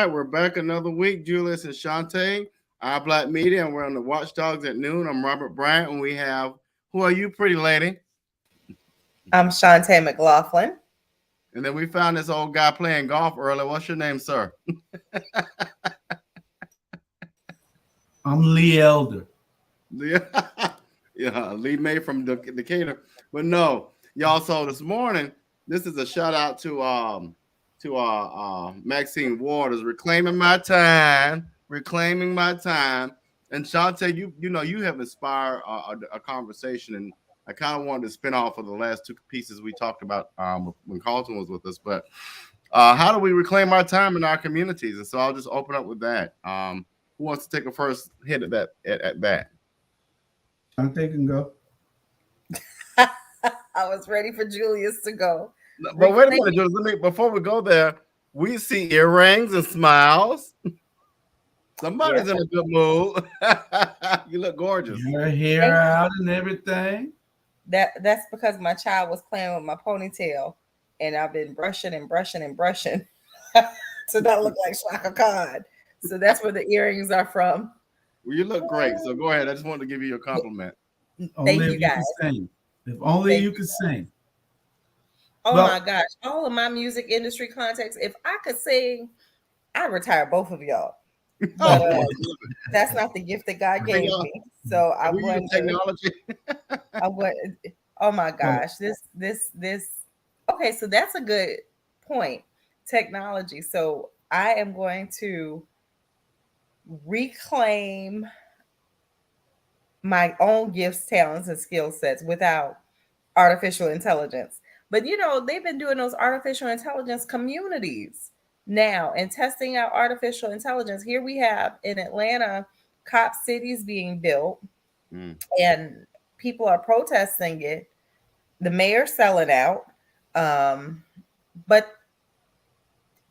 right, we're back another week. Julius and Shantae, our Black Media, and we're on the Watch Dogs at noon. I'm Robert Bryant, and we have, who are you, pretty lady? I'm Shantae McLaughlin. And then we found this old guy playing golf earlier. What's your name, sir? I'm Lee Elder. Yeah, yeah, Lee May from Decatur. But no, y'all. So this morning, this is a shout out to Maxine Waters, reclaiming my time. And Shantae, you have inspired a conversation, and I kind of wanted to spin off of the last two pieces we talked about when Carlton was with us. But how do we reclaim our time in our communities? And so I'll just open up with that. Who wants to take a first hit at that? At that? I'm thinking go. I was ready for Julius to go. But wait a minute, Julius. Before we go there, we see earrings and smiles. Somebody's in a good mood. You look gorgeous. Your hair out and everything. That's because my child was playing with my ponytail, and I've been brushing and brushing and brushing to not look like Shaka Khan. So that's where the earrings are from. Well, you look great. So go ahead. I just wanted to give you a compliment. Thank you, guys. If only you could sing. Oh my gosh. All of my music industry contacts, if I could sing, I'd retire both of y'all. But, that's not the gift that God gave me. So I want technology. Oh my gosh. This okay, so that's a good point. Technology. So I am going to reclaim my own gifts, talents, and skill sets without artificial intelligence. But they've been doing those artificial intelligence communities now and testing out artificial intelligence. Here we have in Atlanta, cop cities being built, and people are protesting it. The mayor's selling out. But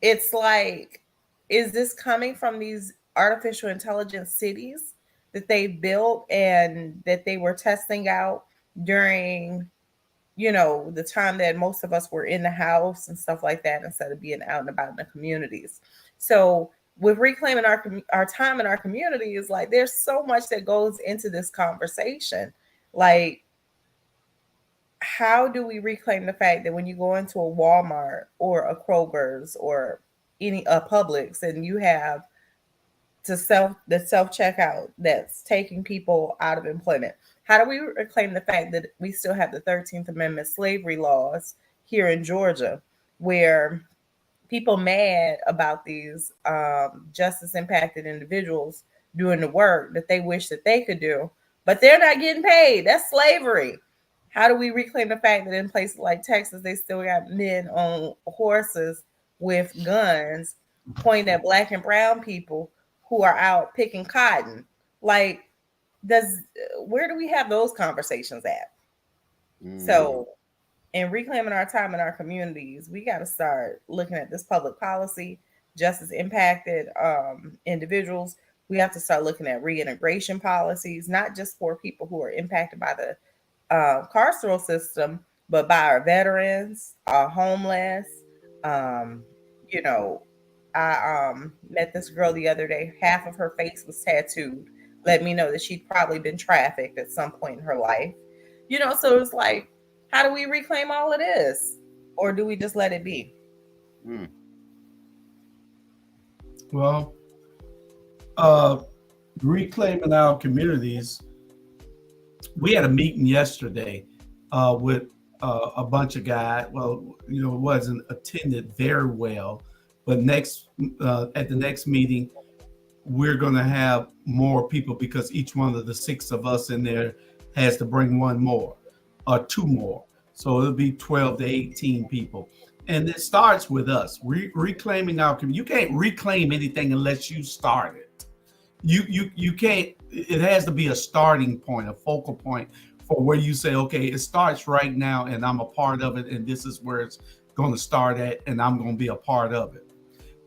it's like, is this coming from these artificial intelligence cities that they built and that they were testing out during the time that most of us were in the house and stuff like that, instead of being out and about in the communities? So with reclaiming our time in our communities, like, there's so much that goes into this conversation. Like, how do we reclaim the fact that when you go into a Walmart or a Kroger's or any Publix, and you have the self checkout that's taking people out of employment? How do we reclaim the fact that we still have the 13th Amendment slavery laws here in Georgia, where people mad about these justice impacted individuals doing the work that they wish that they could do, but they're not getting paid? That's slavery. How do we reclaim the fact that in places like Texas, they still got men on horses with guns pointing at Black and brown people who are out picking cotton? Like, where do we have those conversations at? So in reclaiming our time in our communities, we got to start looking at this public policy, justice impacted individuals. We have to start looking at reintegration policies, not just for people who are impacted by the carceral system, but by our veterans, our homeless. I met this girl the other day. Half of her face was tattooed. Let me know that she'd probably been trafficked at some point in her life. So it's like, how do we reclaim all of this? Or do we just let it be? Well, reclaiming our communities. We had a meeting yesterday with a bunch of guys. Well, it wasn't attended very well, but at the next meeting, we're going to have more people, because each one of the 6 of us in there has to bring one more or 2 more. So it'll be 12 to 18 people. And it starts with us reclaiming our community. You can't reclaim anything unless you start it. You can't. It has to be a starting point, a focal point for where you say, okay, it starts right now and I'm a part of it, and this is where it's going to start at, and I'm going to be a part of it.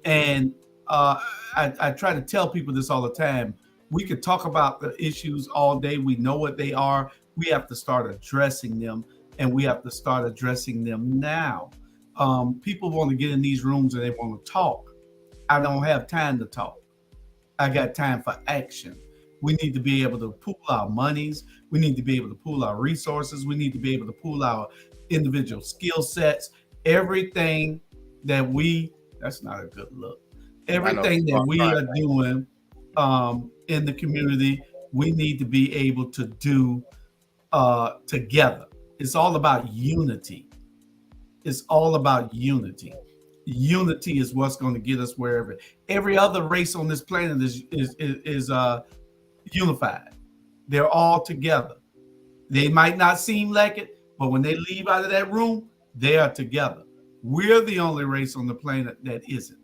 And I try to tell people this all the time. We could talk about the issues all day. We know what they are. We have to start addressing them, and we have to start addressing them now. People want to get in these rooms and they want to talk, I don't have time to talk. I got time for action. We need to be able to pool our monies. We need to be able to pool our resources. We need to be able to pool our individual skill sets. Everything that we, that's not a good look. I know. Everything that we are doing in the community, we need to be able to do together. It's all about unity. It's all about unity. Unity is what's going to get us wherever. Every other race on this planet is unified. They're all together. They might not seem like it, but when they leave out of that room, they are together. We're the only race on the planet that isn't.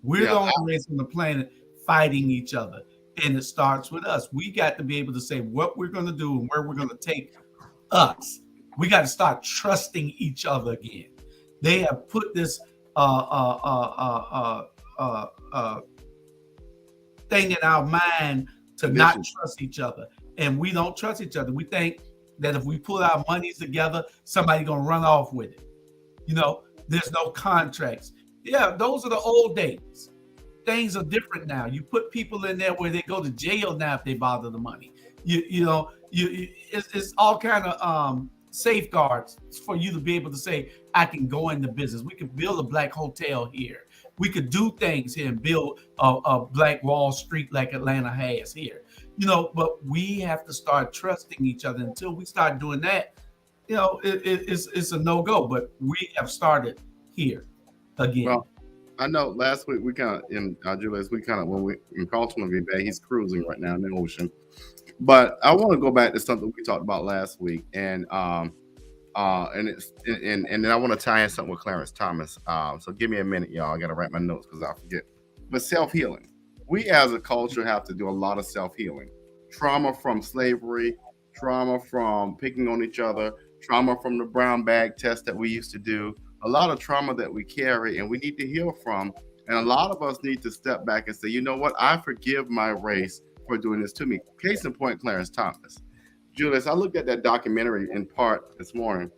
We're the only race on the planet fighting each other. And it starts with us. We got to be able to say what we're going to do and where we're going to take us. We got to start trusting each other again. They have put this thing in our mind to not trust each other. And we don't trust each other. We think that if we put our monies together, somebody's going to run off with it. You know, there's no contracts. Yeah, those are the old days. Things are different now. You put people in there where they go to jail now if they bother the money. It's all kind of safeguards for you to be able to say, I can go into business. We could build a black hotel here. We could do things here and build a black Wall Street like Atlanta has here. But we have to start trusting each other. Until we start doing that, it's a no-go. But we have started here again. Well, I know last week we kind of in Julius, when we in Carlton will be back, he's cruising right now in the ocean. But I want to go back to something we talked about last week, and then I want to tie in something with Clarence Thomas. So give me a minute, y'all. I got to write my notes because I forget. But self-healing. We as a culture have to do a lot of self-healing. Trauma from slavery, trauma from picking on each other, trauma from the brown bag test that we used to do. A lot of trauma that we carry and we need to heal from. And a lot of us need to step back and say, you know what? I forgive my race for doing this to me. Case in point, Clarence Thomas. Julius, I looked at that documentary in part this morning,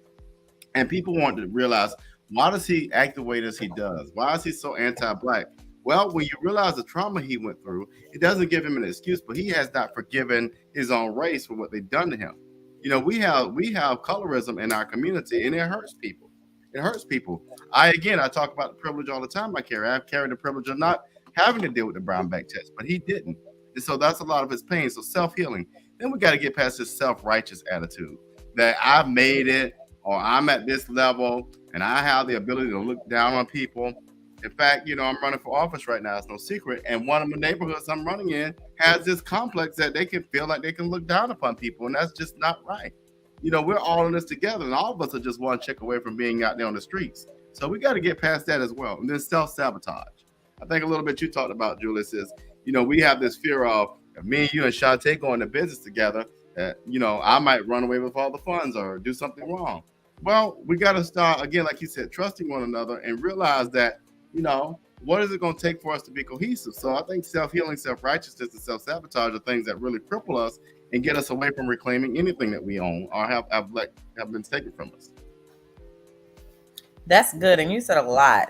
and people want to realize, why does he act the way that he does? Why is he so anti-black? Well, when you realize the trauma he went through, it doesn't give him an excuse, but he has not forgiven his own race for what they've done to him. We have colorism in our community, and it hurts people. It hurts people. I talk about the privilege all the time I carry. I've carried the privilege of not having to deal with the brown bag test, but he didn't. And so that's a lot of his pain. So self-healing. Then we got to get past this self-righteous attitude that I've made it, or I'm at this level and I have the ability to look down on people. In fact, I'm running for office right now. It's no secret. And one of the neighborhoods I'm running in has this complex that they can feel like they can look down upon people. And that's just not right. We're all in this together, and all of us are just one check away from being out there on the streets. So we got to get past that as well. And then self-sabotage. I think a little bit you talked about, Julius, is, we have this fear of me and you and Shantae going to business together, that, I might run away with all the funds or do something wrong. Well, we got to start, again, like you said, trusting one another and realize that, what is it going to take for us to be cohesive? So I think self-healing, self-righteousness, and self-sabotage are things that really cripple us and get us away from reclaiming anything that we own or have been taken from us. That's good. And you said a lot.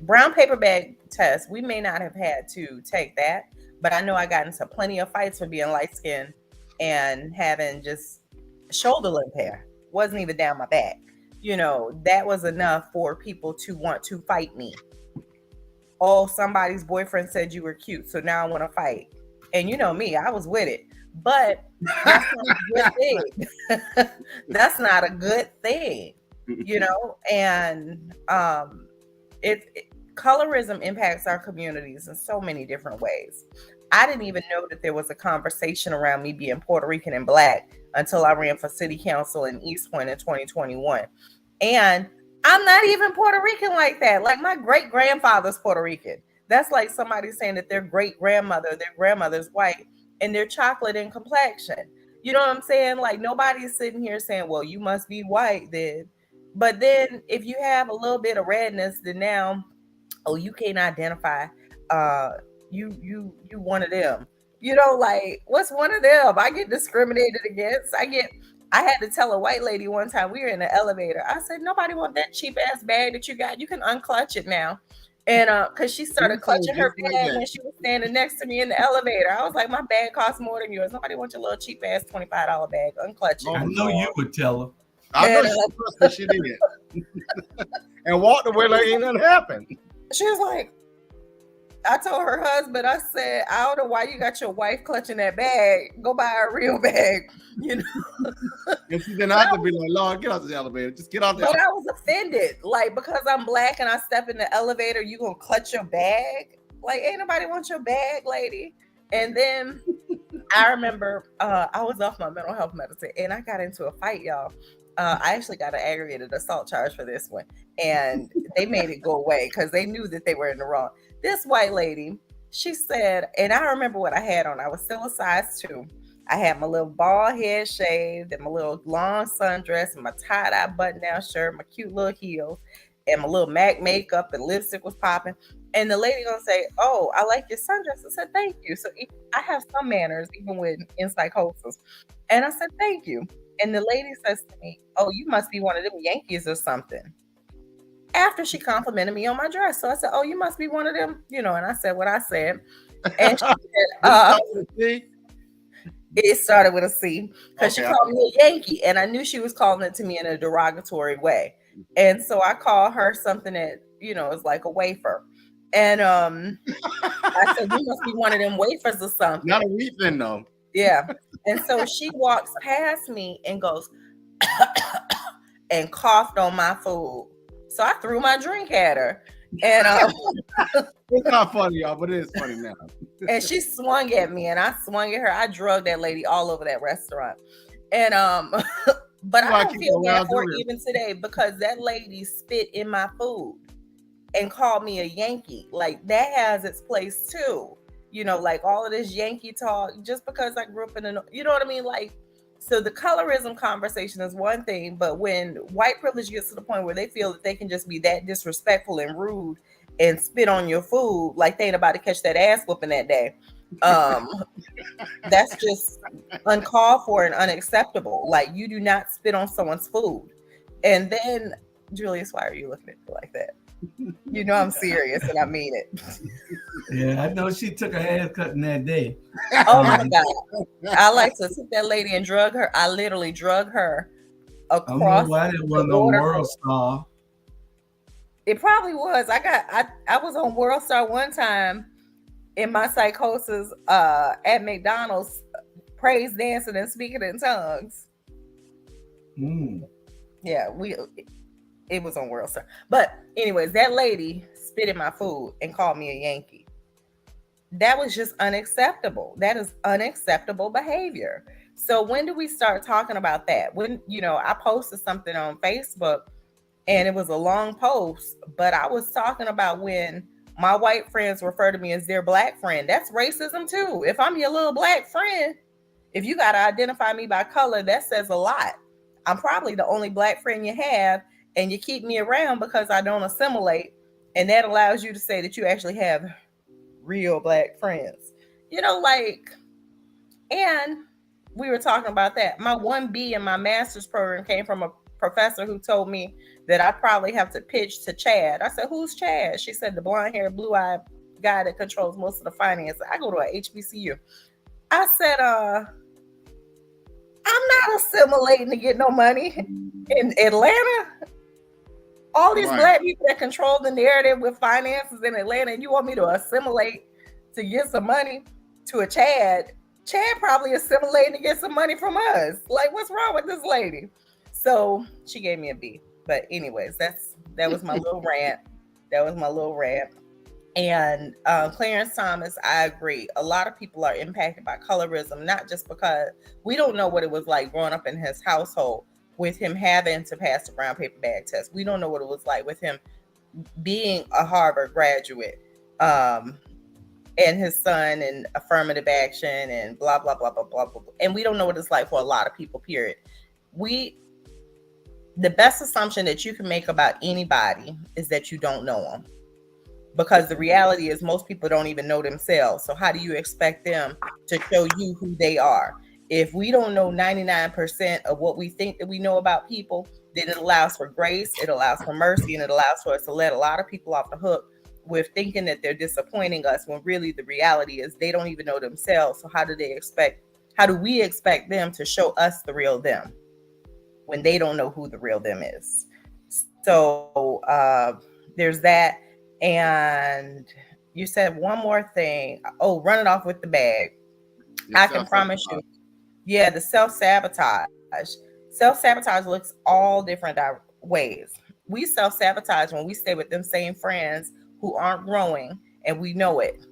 Brown paper bag test, we may not have had to take that, but I know I got into plenty of fights for being light-skinned and having just shoulder length hair. Wasn't even down my back. That was enough for people to want to fight me. Oh, somebody's boyfriend said you were cute, so now I want to fight. And me, I was with it. But that's not a good thing. That's not a good thing, and colorism impacts our communities in so many different ways. I didn't even know that there was a conversation around me being Puerto Rican and Black until I ran for city council in East Point in 2021. And I'm not even Puerto Rican like that. Like, my great grandfather's Puerto Rican. That's like somebody saying that their grandmother's white and they're chocolate in complexion. You know what I'm saying? Like, nobody's sitting here saying, well, you must be white then. But then if you have a little bit of redness, then now, oh, you can't identify. You one of them. Like, what's one of them? I get discriminated against. I get I had to tell a white lady one time, we were in the elevator. I said, nobody want that cheap ass bag that you got. You can unclutch it now. And because she started clutching her bag when she was standing next to me in the elevator. I was like, my bag costs more than yours. Nobody wants your little cheap ass $25 bag. Unclutch it. I know you would tell her. I know she did. And walked away like ain't nothing happened. She was like, I told her husband, I said, I don't know why you got your wife clutching that bag. Go buy a real bag, you know. And she didn't have to be like, Lord, get out the elevator. Just get out the elevator. But I was offended. Like, because I'm black and I step in the elevator, you gonna clutch your bag? Like, ain't nobody want your bag, lady. And then I remember I was off my mental health medicine and I got into a fight, y'all. I actually got an aggravated assault charge for this one. And they made it go away because they knew that they were in the wrong. This white lady, she said, and I remember what I had on. I was still a size 2. I had my little bald head shaved and my little long sundress and my tie-dye button-down shirt, my cute little heels, and my little MAC makeup and lipstick was popping. And the lady gonna say, oh, I like your sundress. I said, thank you. So I have some manners, even when in psychosis. And I said, thank you. And the lady says to me, oh, you must be one of them Yankees or something. After she complimented me on my dress. So I said, oh, you must be one of them, you know, and I said what I said. And she said, it started with a C because she called me a Yankee and I knew she was calling it to me in a derogatory way. And so I called her something that, you know, is like a wafer. And I said, you must be one of them wafers or something. Not a wheat thing, though. Yeah. And so she walks past me and goes and coughed on my food. So I threw my drink at her. And it's not funny, y'all, but it is funny now. And she swung at me and I swung at her. I drugged that lady all over that restaurant. And but I don't feel bad for it even today because that lady spit in my food and called me a Yankee. Like that has its place too. You know, like all of this Yankee talk, just because I grew up in the, you know what I mean? Like, so the colorism conversation is one thing, but when white privilege gets to the point where they feel that they can just be that disrespectful and rude and spit on your food, like they ain't about to catch that ass whooping that day. That's just uncalled for and unacceptable. Like you do not spit on someone's food. And then, Julius, why are you looking at me like that? You know I'm serious and I mean it. Yeah, I know she took a haircut in that day. Oh my God. I like to take that lady and drug her. I literally drug her across. I don't know why it wasn't on World Star. It probably was. I was on World Star one time in my psychosis at McDonald's, praise dancing and speaking in tongues. Yeah, it was on World Star. But anyways, that lady spit in my food and called me a Yankee. That was just unacceptable. That is unacceptable behavior. So when do we start talking about that? When, you know, I posted something on Facebook and it was a long post, but I was talking about when my white friends refer to me as their black friend. That's racism too. If I'm your little black friend, if you got to identify me by color, that says a lot. I'm probably the only black friend you have, and you keep me around because I don't assimilate. And that allows you to say that you actually have real black friends. You know, like, and we were talking about that. My 1B in my master's program came from a professor who told me that I probably have to pitch to Chad. I said, who's Chad? She said, the blonde-haired, blue-eyed guy that controls most of the finance. I go to a HBCU. I said, I'm not assimilating to get no money in Atlanta. All these black people that control the narrative with finances in Atlanta, and you want me to assimilate to get some money to a Chad? Chad probably assimilating to get some money from us. Like, what's wrong with this lady? So she gave me a B. But anyways, that was my little rant. That was my little rant. And Clarence Thomas, I agree. A lot of people are impacted by colorism, not just because we don't know what it was like growing up in his household with him having to pass the brown paper bag test. We don't know what it was like with him being a Harvard graduate, and his son and affirmative action and blah, blah, blah, blah, blah, blah. And we don't know what it's like for a lot of people, period. The best assumption that you can make about anybody is that you don't know them. Because the reality is most people don't even know themselves. So how do you expect them to show you who they are? If we don't know 99% of what we think that we know about people, then it allows for grace, it allows for mercy, and it allows for us to let a lot of people off the hook with thinking that they're disappointing us when really the reality is they don't even know themselves. So how do we expect them to show us the real them when they don't know who the real them is? So there's that. And you said one more thing. Oh, run it off with the bag. I can promise you. Yeah, the self-sabotage. Self-sabotage looks all different ways. We self-sabotage when we stay with them same friends who aren't growing, and we know it.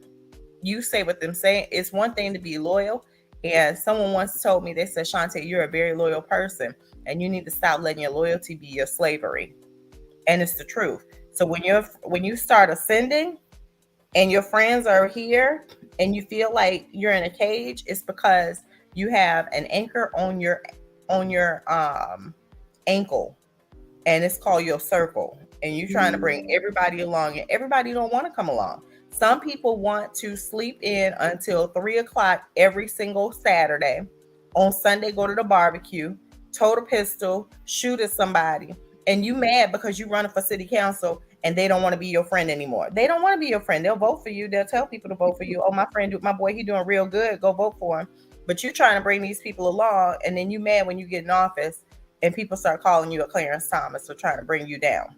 You stay with them saying it's one thing to be loyal. And someone once told me, they said, Shantae, you're a very loyal person, and you need to stop letting your loyalty be your slavery. And it's the truth. So when you start ascending and your friends are here and you feel like you're in a cage, it's because you have an anchor on your ankle, and it's called your circle, and you're trying to bring everybody along, and everybody don't want to come along. Some people want to sleep in until 3 o'clock every single Saturday. On Sunday, go to the barbecue, tote a pistol, shoot at somebody, and you mad because you running for city council and they don't want to be your friend anymore. They don't want to be your friend. They'll vote for you. They'll tell people to vote for you. Oh, my boy, he doing real good. Go vote for him. But you're trying to bring these people along, and then you mad when you get in office and people start calling you a Clarence Thomas or trying to bring you down.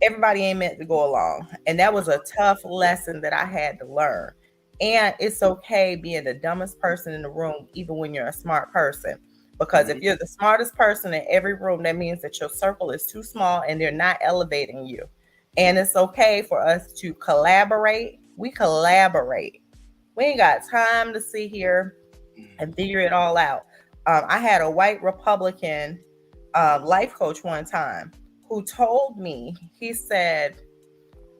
Everybody ain't meant to go along. And that was a tough lesson that I had to learn. And it's okay being the dumbest person in the room, even when you're a smart person. Because if you're the smartest person in every room, that means that your circle is too small and they're not elevating you. And it's okay for us to collaborate. We collaborate. We ain't got time to sit here and figure it all out. I had a white Republican life coach one time who told me, he said,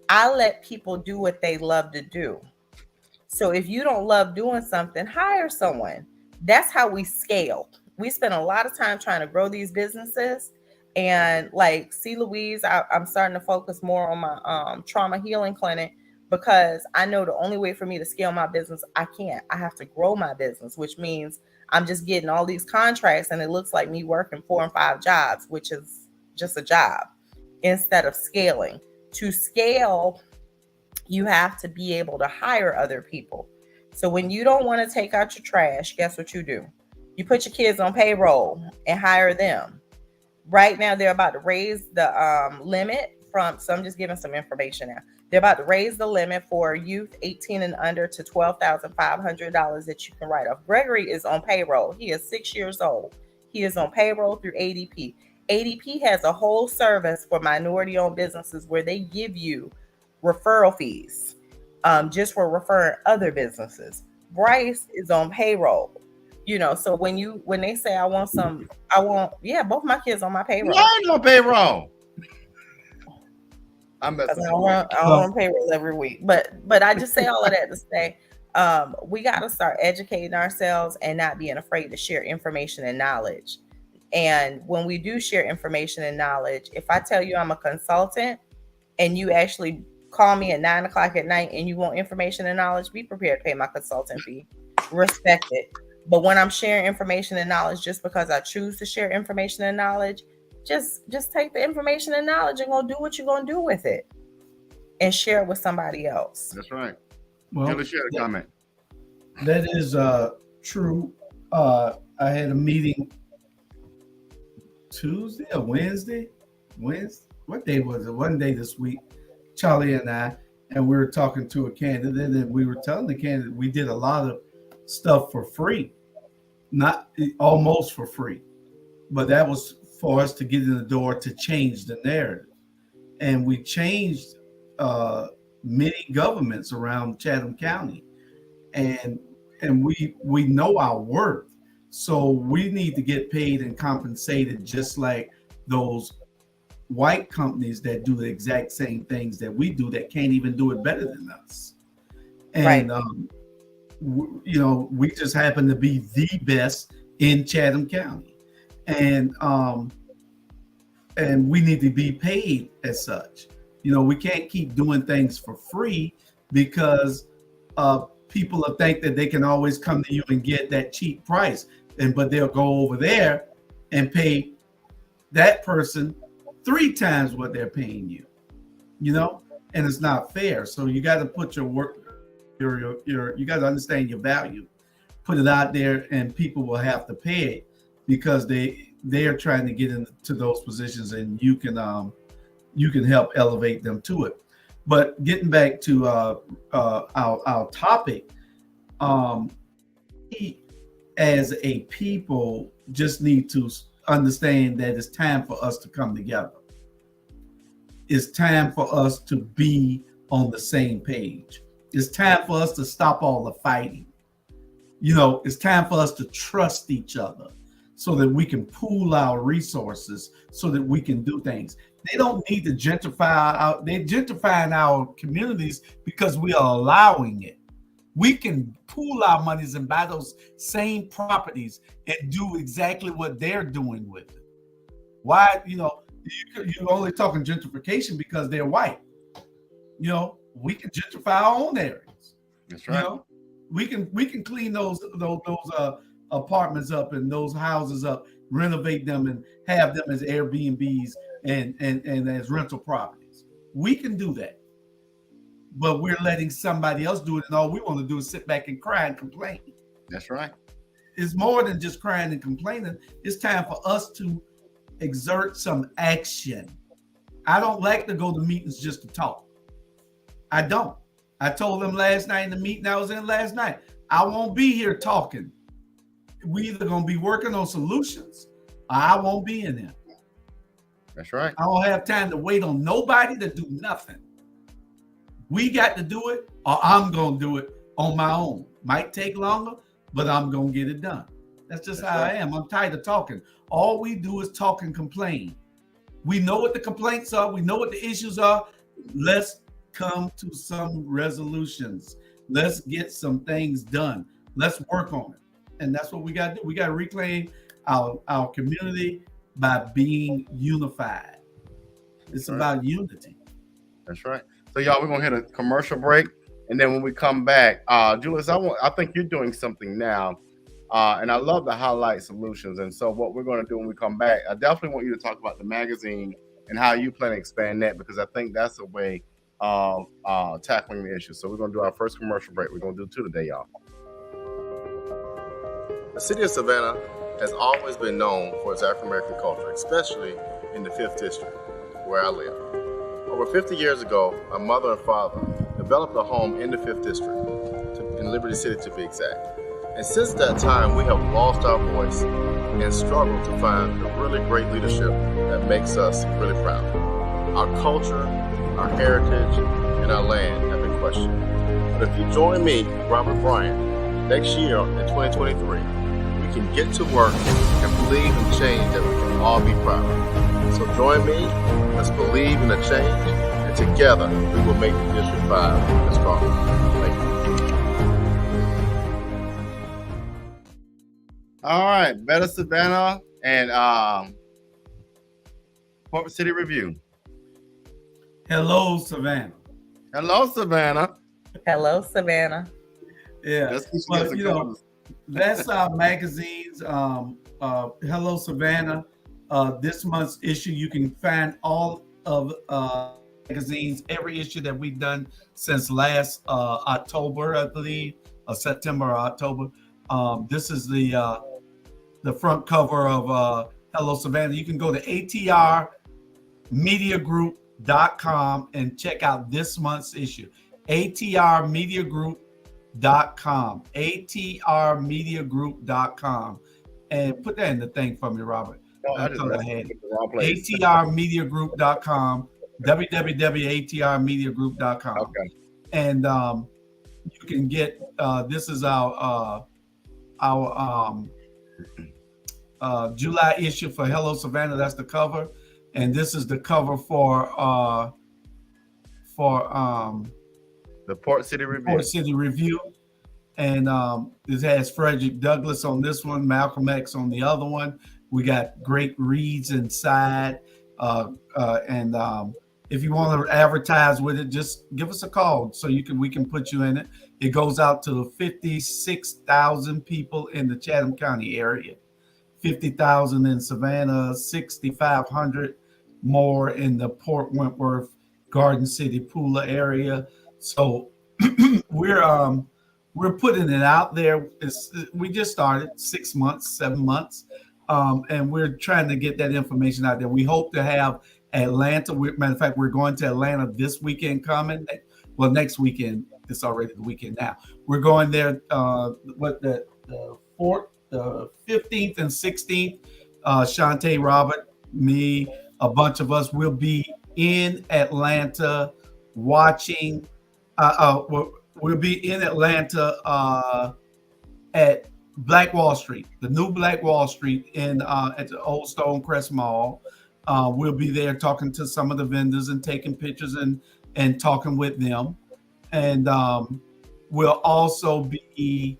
I let people do what they love to do. So if you don't love doing something, hire someone. That's how we scale. We spend a lot of time trying to grow these businesses. And like, see, Louise, I'm starting to focus more on my trauma healing clinic, because I know the only way for me to scale my business, I have to grow my business, which means I'm just getting all these contracts and it looks like me working 4 and 5 jobs, which is just a job, instead of scaling. To scale, you have to be able to hire other people. So when you don't want to take out your trash, guess what you do? You put your kids on payroll and hire them. Right now, they're about to raise the limit from, so I'm just giving some information now. They're about to raise the limit for youth 18 and under to $12,500 that you can write off. Gregory is on payroll. He is 6 years old. He is on payroll through ADP. ADP has a whole service for minority-owned businesses where they give you referral fees just for referring other businesses. Bryce is on payroll. So when they say both my kids on my payroll. I ain't on payroll. I'm I don't run payroll every week, but I just say all of that to say we got to start educating ourselves and not being afraid to share information and knowledge. And when we do share information and knowledge, if I tell you I'm a consultant and you actually call me at 9 o'clock at night and you want information and knowledge, be prepared to pay my consultant fee. Respect it. But when I'm sharing information and knowledge, just because I choose to share information and knowledge, just take the information and knowledge and go do what you're going to do with it and share it with somebody else. That's right. Well, share a comment. That is true. I had a meeting Tuesday or Wednesday. What day was it? One day this week, Charlie and we were talking to a candidate, and we were telling the candidate we did a lot of stuff for free, not almost for free, but that was for us to get in the door to change the narrative. And we changed many governments around Chatham County, and we know our worth. So we need to get paid and compensated just like those white companies that do the exact same things that we do that can't even do it better than us. And right. We just happen to be the best in Chatham County, and we need to be paid as such. We can't keep doing things for free because people will think that they can always come to you and get that cheap price, but they'll go over there and pay that person 3 times what they're paying you, and it's not fair. So you got to put your work, you got to understand your value, put it out there, and people will have to pay it because they're trying to get into those positions, and you can help elevate them to it. But getting back to our topic, we as a people just need to understand that it's time for us to come together. It's time for us to be on the same page. It's time for us to stop all the fighting. It's time for us to trust each other so that we can pool our resources so that we can do things. They don't need to gentrify they're gentrifying our communities because we are allowing it. We can pool our monies and buy those same properties and do exactly what they're doing with it. Why, you're only talking gentrification because they're white. We can gentrify our own areas. That's right. We can clean those apartments up and those houses up, renovate them and have them as Airbnbs and as rental properties. We can do that. But we're letting somebody else do it, and all we want to do is sit back and cry and complain. That's right. It's more than just crying and complaining. It's time for us to exert some action. I don't like to go to meetings just to talk. I don't. I told them last night in the meeting I was in last night, I won't be here talking. We either going to be working on solutions or I won't be in there. That's right. I don't have time to wait on nobody to do nothing. We got to do it, or I'm going to do it on my own. Might take longer, but I'm going to get it done. That's just how I am. I'm tired of talking. All we do is talk and complain. We know what the complaints are. We know what the issues are. Let's come to some resolutions. Let's get some things done. Let's work on it. And that's what we got to do. We got to reclaim our community by being unified. It's about unity. That's right. So y'all, we're gonna hit a commercial break, and then when we come back, Julius, I think you're doing something now, and I love to highlight solutions. And so what we're gonna do when we come back, I definitely want you to talk about the magazine and how you plan to expand that, because I think that's a way of tackling the issue. So we're gonna do our first commercial break. We're gonna do 2 today, y'all. The city of Savannah has always been known for its African American culture, especially in the 5th District, where I live. Over 50 years ago, my mother and father developed a home in the 5th District, in Liberty City to be exact. And since that time, we have lost our voice and struggled to find the really great leadership that makes us really proud. Our culture, our heritage, and our land have been questioned. But if you join me, Robert Bryant, next year in 2023, we can get to work and believe in change that we can all be proud of. So join me, let's believe in the change, and together we will make the District 5 stronger. Thank you. All right, Better Savannah and Corporate City Review. Hello, Savannah. Hello, Savannah. Hello, Savannah. Yeah, well, that's our magazines. Hello, Savannah. This month's issue, you can find all of magazines, every issue that we've done since last October, I believe, or September or October. This is the front cover of Hello, Savannah. You can go to atrmediagroup.com and check out this month's issue. atrmediagroup.com. atrmediagroup.com. And put that in the thing for me, Robert. atrmediagroup.com. www.atrmediagroup.com. Okay. And you can get this is our July issue for Hello Savannah. That's the cover, and this is the cover for the Port City Review. Port City Review, and it has Frederick Douglass on this one, Malcolm X on the other one. We got great reads inside, and if you want to advertise with it, just give us a call so we can put you in it. It goes out to 56,000 people in the Chatham County area, 50,000 in Savannah, 6,500 more in the Port Wentworth, Garden City, Pula area. So we're putting it out there. We just started 6 months, 7 months, and we're trying to get that information out there. We hope to have Atlanta. Matter of fact, we're going to Atlanta this weekend coming. Well, next weekend. It's already the weekend now. We're going there. The 15th and 16th. Shantae, Robert, me, a bunch of us will be in Atlanta watching. We'll be in Atlanta at Black Wall Street, the new Black Wall Street in at the Old Stonecrest Mall. We'll be there talking to some of the vendors and taking pictures and talking with them. And we'll also be,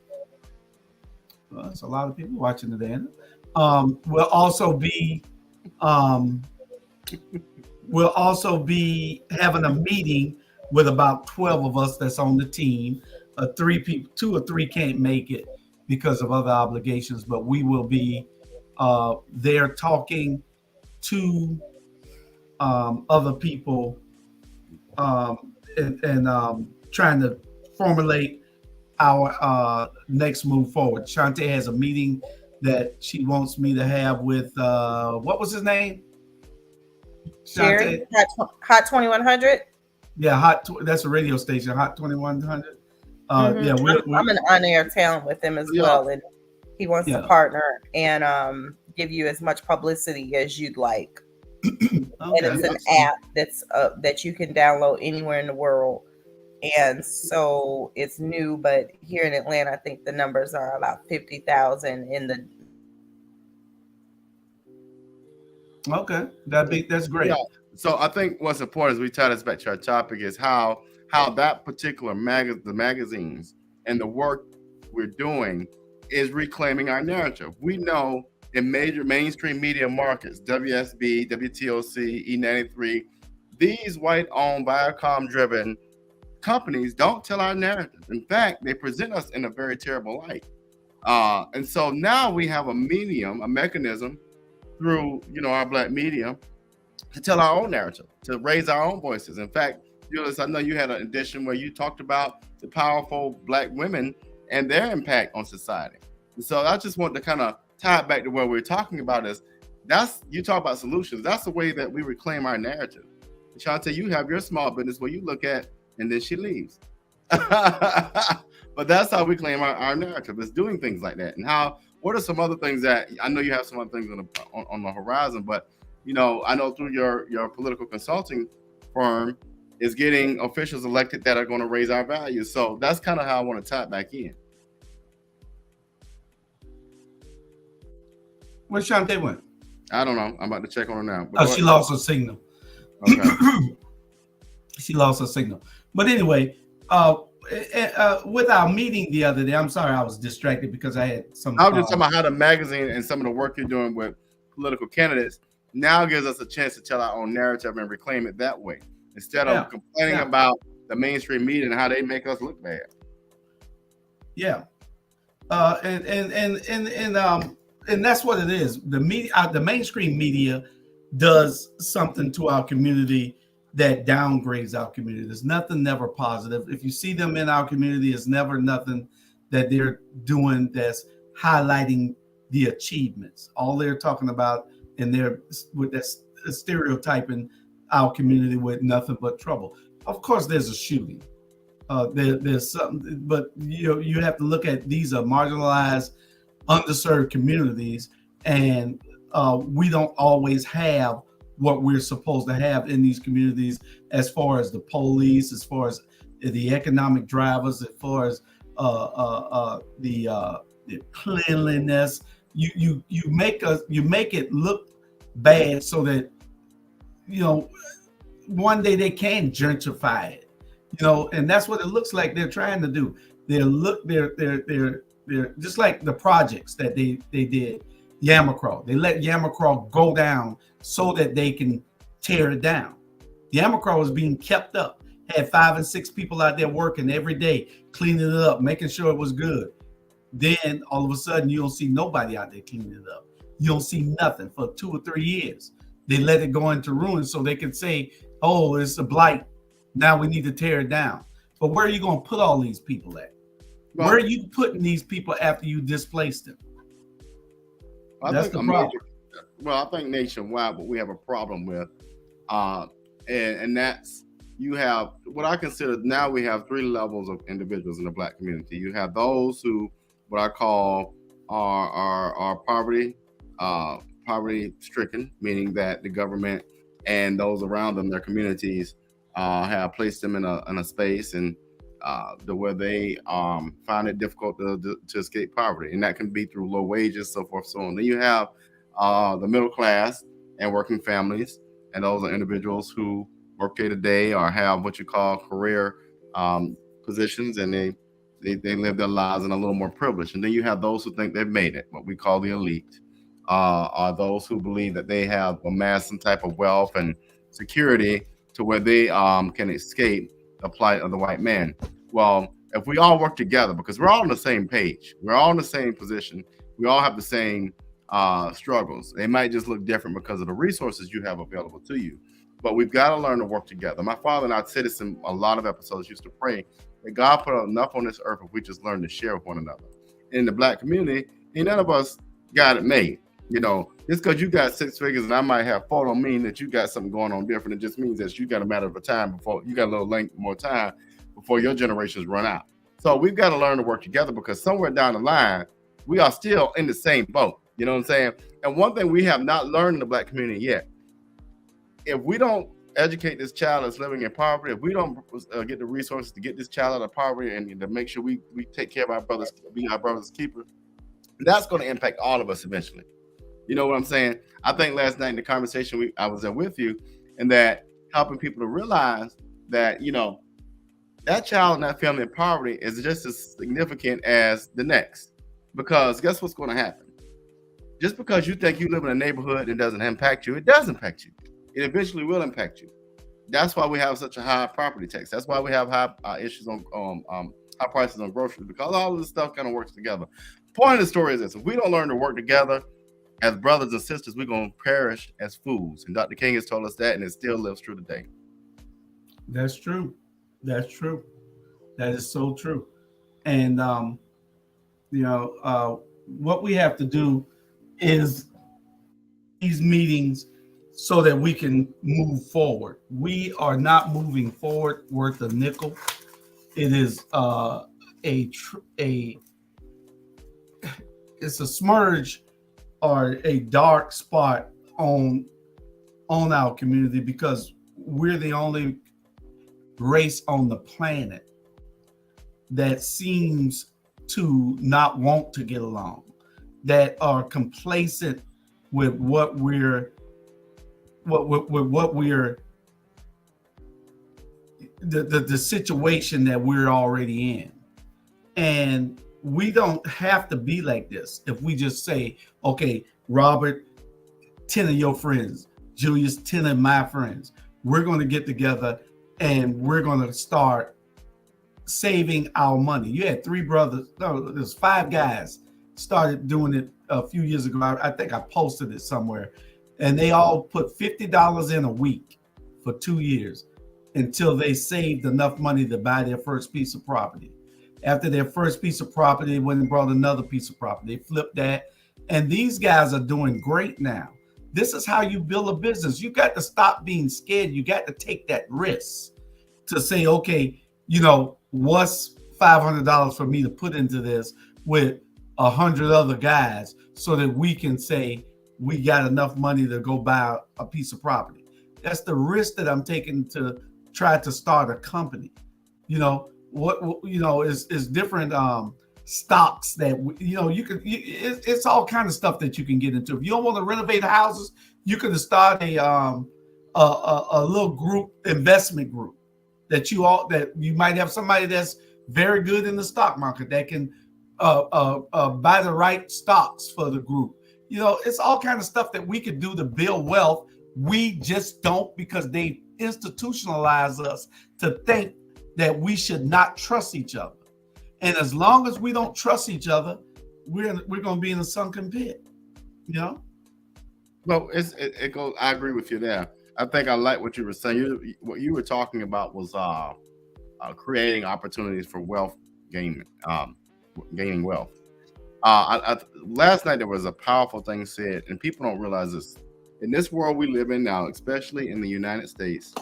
well, there's a lot of people watching today. We'll also be having a meeting with about 12 of us that's on the team. 2 or 3 can't make it because of other obligations, but we will be there talking to other people and trying to formulate our next move forward. Shantae has a meeting that she wants me to have with what was his name? Sherry, Hot 2100. Yeah, that's a radio station, Hot 2100. Yeah, I'm an on-air talent with him as well, and he wants to partner and give you as much publicity as you'd like. Okay. And it's an app that's that you can download anywhere in the world. And so it's new, but here in Atlanta, I think the numbers are about 50,000 in the. Okay, that's great. Yeah. So I think what's important as we tie this back to our topic is how that particular the magazines and the work we're doing is reclaiming our narrative. We know in major mainstream media markets, WSB, WTOC, E93, these white-owned, Viacom-driven companies don't tell our narrative. In fact, they present us in a very terrible light. And so now we have a mechanism through our Black media to tell our own narrative, to raise our own voices. In fact, Julius, I know you had an edition where you talked about the powerful Black women and their impact on society. And so I just want to kind of tie it back to what we're talking about you talk about solutions. That's the way that we reclaim our narrative. Shantae, you have your small business where you look at and then she leaves. But that's how we claim our narrative, is doing things like that. And what are some other things that, I know you have some other things on the horizon, but I know through your political consulting firm is getting officials elected that are going to raise our values. So that's kind of how I want to tie it back in. Where's Shantae went? I don't know. I'm about to check on her now. Oh, she lost her signal. Okay. She lost her signal. But anyway, with our meeting the other day, I'm sorry I was distracted because I had some. I was just talking about how the magazine and some of the work you're doing with political candidates now gives us a chance to tell our own narrative and reclaim it that way, instead of complaining about the mainstream media and how they make us look bad. Yeah, and that's what it is. The media, the mainstream media, does something to our community that downgrades our community. There's nothing never positive. If you see them in our community, it's never nothing that they're doing that's highlighting the achievements. All they're talking about, and they're with that stereotyping our community with nothing but trouble. Of course, there's a shooting. There's something, but you have to look at, these are marginalized, underserved communities, and we don't always have what we're supposed to have in these communities, as far as the police, as far as the economic drivers, as far as the cleanliness. You make it look bad so that one day they can gentrify it, and that's what it looks like they're trying to do. They're just like the projects that they did. Yamacraw. They let Yamacraw go down so that they can tear it down. Yamacraw is being kept up, had 5 and 6 people out there working every day, cleaning it up, making sure it was good. Then all of a sudden you don't see nobody out there cleaning it up. You don't see nothing for 2 or 3 years. They let it go into ruin so they can say, oh, it's a blight. Now we need to tear it down. But where are you going to put all these people at? Well, where are you putting these people after you displace them? That's the problem. I think nationwide, what we have a problem with, and that's, you have what I consider, now we have 3 levels of individuals in the Black community. You have those who, what I call, are poverty stricken, meaning that the government and those around them, their communities, have placed them in a space and where they find it difficult to escape poverty, and that can be through low wages, so forth, so on. Then you have the middle class and working families, and those are individuals who work day to day or have what you call career positions, and they live their lives in a little more privilege. And then you have those who think they've made it, what we call the elite, are those who believe that they have amassed some type of wealth and security to where they can escape the plight of the white man. Well, if we all work together, because we're all on the same page, we're all in the same position, we all have the same struggles. They might just look different because of the resources you have available to you. But we've got to learn to work together. My father and I said this in a lot of episodes, used to pray that God put enough on this earth if we just learn to share with one another. In the Black community, ain't none of us got it made. You know, just because you got 6 figures and I might have 4 don't mean that you got something going on different. It just means that you got a matter of time before you got a little length more time before your generations run out. So we've got to learn to work together, because somewhere down the line, we are still in the same boat. You know what I'm saying? And one thing we have not learned in the Black community yet, if we don't educate this child that's living in poverty, if we don't get the resources to get this child out of poverty and to make sure we take care of our brothers, be our brothers' keeper, that's going to impact all of us eventually. You know what I'm saying? I think last night in the conversation I was there with you, and that helping people to realize that, you know, that child in that family in poverty is just as significant as the next. Because guess what's going to happen? Just because you think you live in a neighborhood and doesn't impact you, it does impact you. It eventually will impact you. That's why we have such a high property tax. That's why we have high issues on high prices on groceries, because all of this stuff kind of works together. Point of the story is this: if we don't learn to work together as brothers and sisters, we're going to perish as fools. And Dr. King has told us that, and it still lives true today. That's true. That's true. That is so true. And, what we have to do is these meetings so that we can move forward. We are not moving forward worth a nickel. It is it's a smudge or a dark spot on our community, because we're the only race on the planet that seems to not want to get along, that are complacent with what we're the situation that we're already in. And we don't have to be like this if we just say, okay, Robert, 10 of your friends, Julius, 10 of my friends, we're going to get together and we're going to start saving our money. You had 3 brothers, no, there's 5 guys started doing it a few years ago. I think I posted it somewhere, and they all put $50 in a week for 2 years until they saved enough money to buy their first piece of property. After their first piece of property, they went and brought another piece of property. They flipped that, and these guys are doing great now. This is how you build a business. You got to stop being scared. You got to take that risk to say, okay, you know, what's $500 for me to put into this with 100 other guys so that we can say we got enough money to go buy a piece of property. That's the risk that I'm taking to try to start a company. You know, is different stocks that, you know, you can, it's all kind of stuff that you can get into. If you don't want to renovate houses, you can start a little group, investment group, that you might have somebody that's very good in the stock market that can buy the right stocks for the group. You know, it's all kind of stuff that we could do to build wealth. We just don't, because they institutionalize us to think that we should not trust each other. And as long as we don't trust each other, we're going to be in a sunken pit, you know? Well, it goes. I agree with you there. I think I like what you were saying. What you were talking about was creating opportunities for wealth gaining, gaining wealth. Last night there was a powerful thing said, and people don't realize this. In this world we live in now, especially in the United States,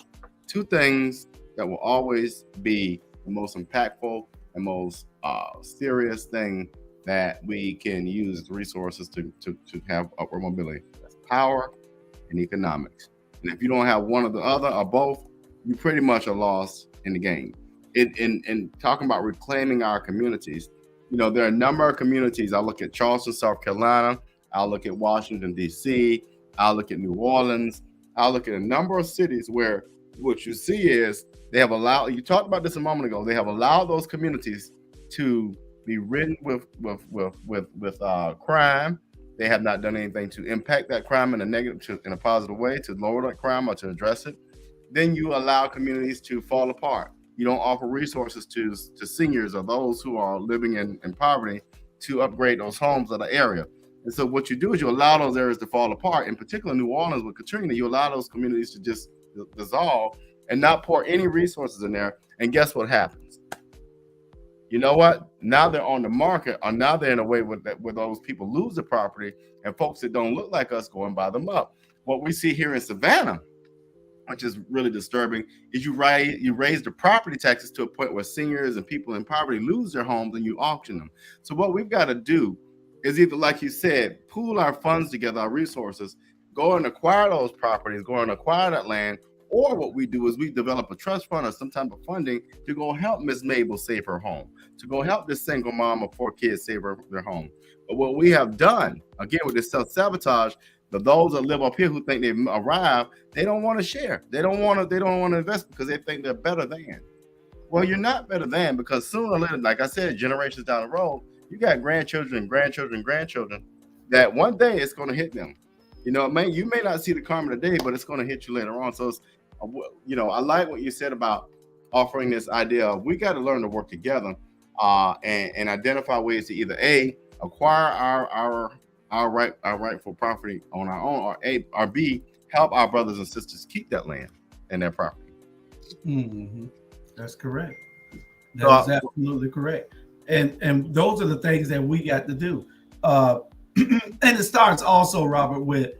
two things that will always be the most impactful and most serious thing that we can use as resources to have upward mobility. That's power and economics. And if you don't have one or the other or both, you pretty much are lost in the game. In talking about reclaiming our communities, you know, there are a number of communities. I look at Charleston, South Carolina. I'll look at Washington, D.C. I'll look at New Orleans. I'll look at a number of cities where what you see is they have allowed, you talked about this a moment ago, they have allowed those communities to be ridden with crime. They have not done anything to impact that crime in a negative, in a positive way, to lower that crime or to address it. Then you allow communities to fall apart. You don't offer resources to seniors or those who are living in poverty to upgrade those homes in the area. And so what you do is you allow those areas to fall apart. In particular, New Orleans with Katrina, you allow those communities to just dissolve and not pour any resources in there. And guess what happens? You know what? Now they're on the market, or now they're in a way where those people lose the property, and folks that don't look like us go and buy them up. What we see here in Savannah, which is really disturbing, is you raise the property taxes to a point where seniors and people in poverty lose their homes and you auction them. So what we've got to do is either, like you said, pool our funds together, our resources, go and acquire those properties, go and acquire that land, or what we do is we develop a trust fund or some type of funding to go help Miss Mabel save her home, to go help this single mom of 4 kids save their home. But what we have done, again, with this self-sabotage, those that live up here who think they've arrived, they don't want to share. They don't want to invest because they think they're better than. Well, you're not better than, because sooner or later, like I said, generations down the road, you got grandchildren that one day it's going to hit them. You know, you may not see the karma today, but it's going to hit you later on. So, you know, I like what you said about offering this idea of we got to learn to work together and identify ways to either A, acquire our rightful property on our own, or B, help our brothers and sisters keep that land and their property. Mm-hmm. That's correct. That's absolutely correct. And those are the things that we got to do. And it starts also, Robert, with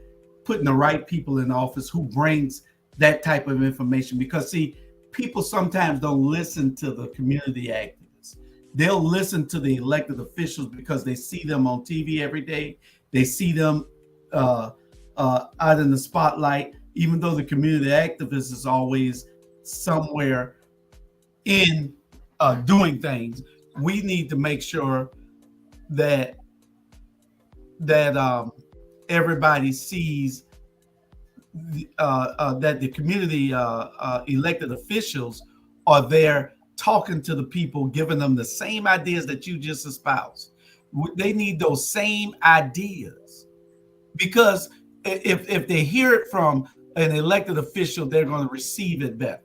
putting the right people in office who brings that type of information. Because see, people sometimes don't listen to the community activists. They'll listen to the elected officials because they see them on TV every day. They see them out in the spotlight, even though the community activist is always somewhere in doing things. We need to make sure that everybody sees that the community elected officials are there talking to the people, giving them the same ideas that you just espoused. They need those same ideas, because if they hear it from an elected official, they're going to receive it better.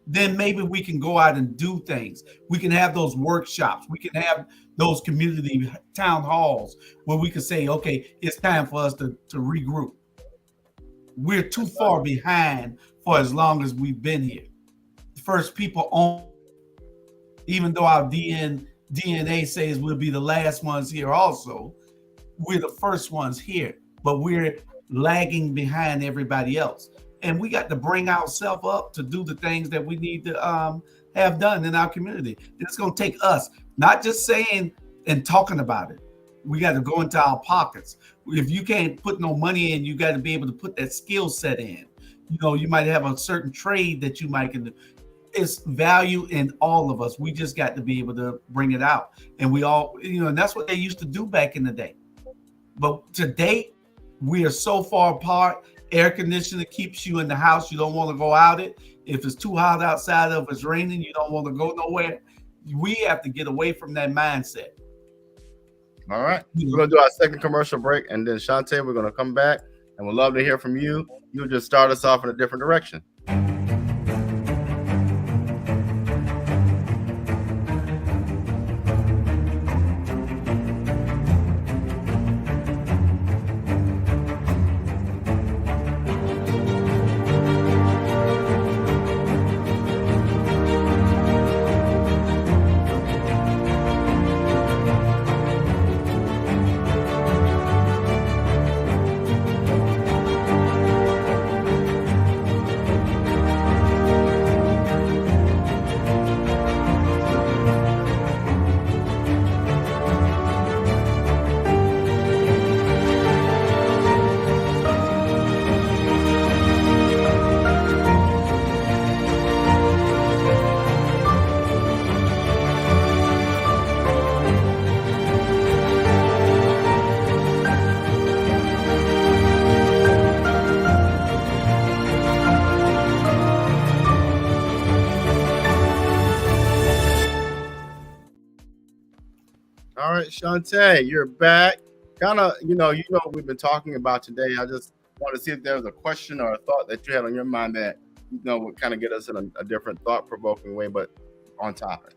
Then maybe we can go out and do things. We can have those workshops. We can have those community town halls where we can say, okay, it's time for us to regroup. We're too far behind for as long as we've been here. The first people on, even though our DNA says we'll be the last ones here also, we're the first ones here, but we're lagging behind everybody else. And we got to bring ourselves up to do the things that we need to have done in our community. It's going to take us, not just saying and talking about it. We got to go into our pockets. If you can't put no money in, you got to be able to put that skill set in. You know, you might have a certain trade that you might can do. It's value in all of us. We just got to be able to bring it out. And we all, you know, and that's what they used to do back in the day. But today, we are so far apart. Air conditioning keeps you in the house. You don't want to go out it. If it's too hot outside, if it's raining, you don't want to go nowhere. We have to get away from that mindset. All right. We're going to do our second commercial break. And then, Shantae, we're going to come back and we'd love to hear from you. You'll just start us off in a different direction. Shantae, you're back. Kind of, what we've been talking about today. I just want to see if there was a question or a thought that you had on your mind that would kind of get us in a different thought-provoking way, but on topic.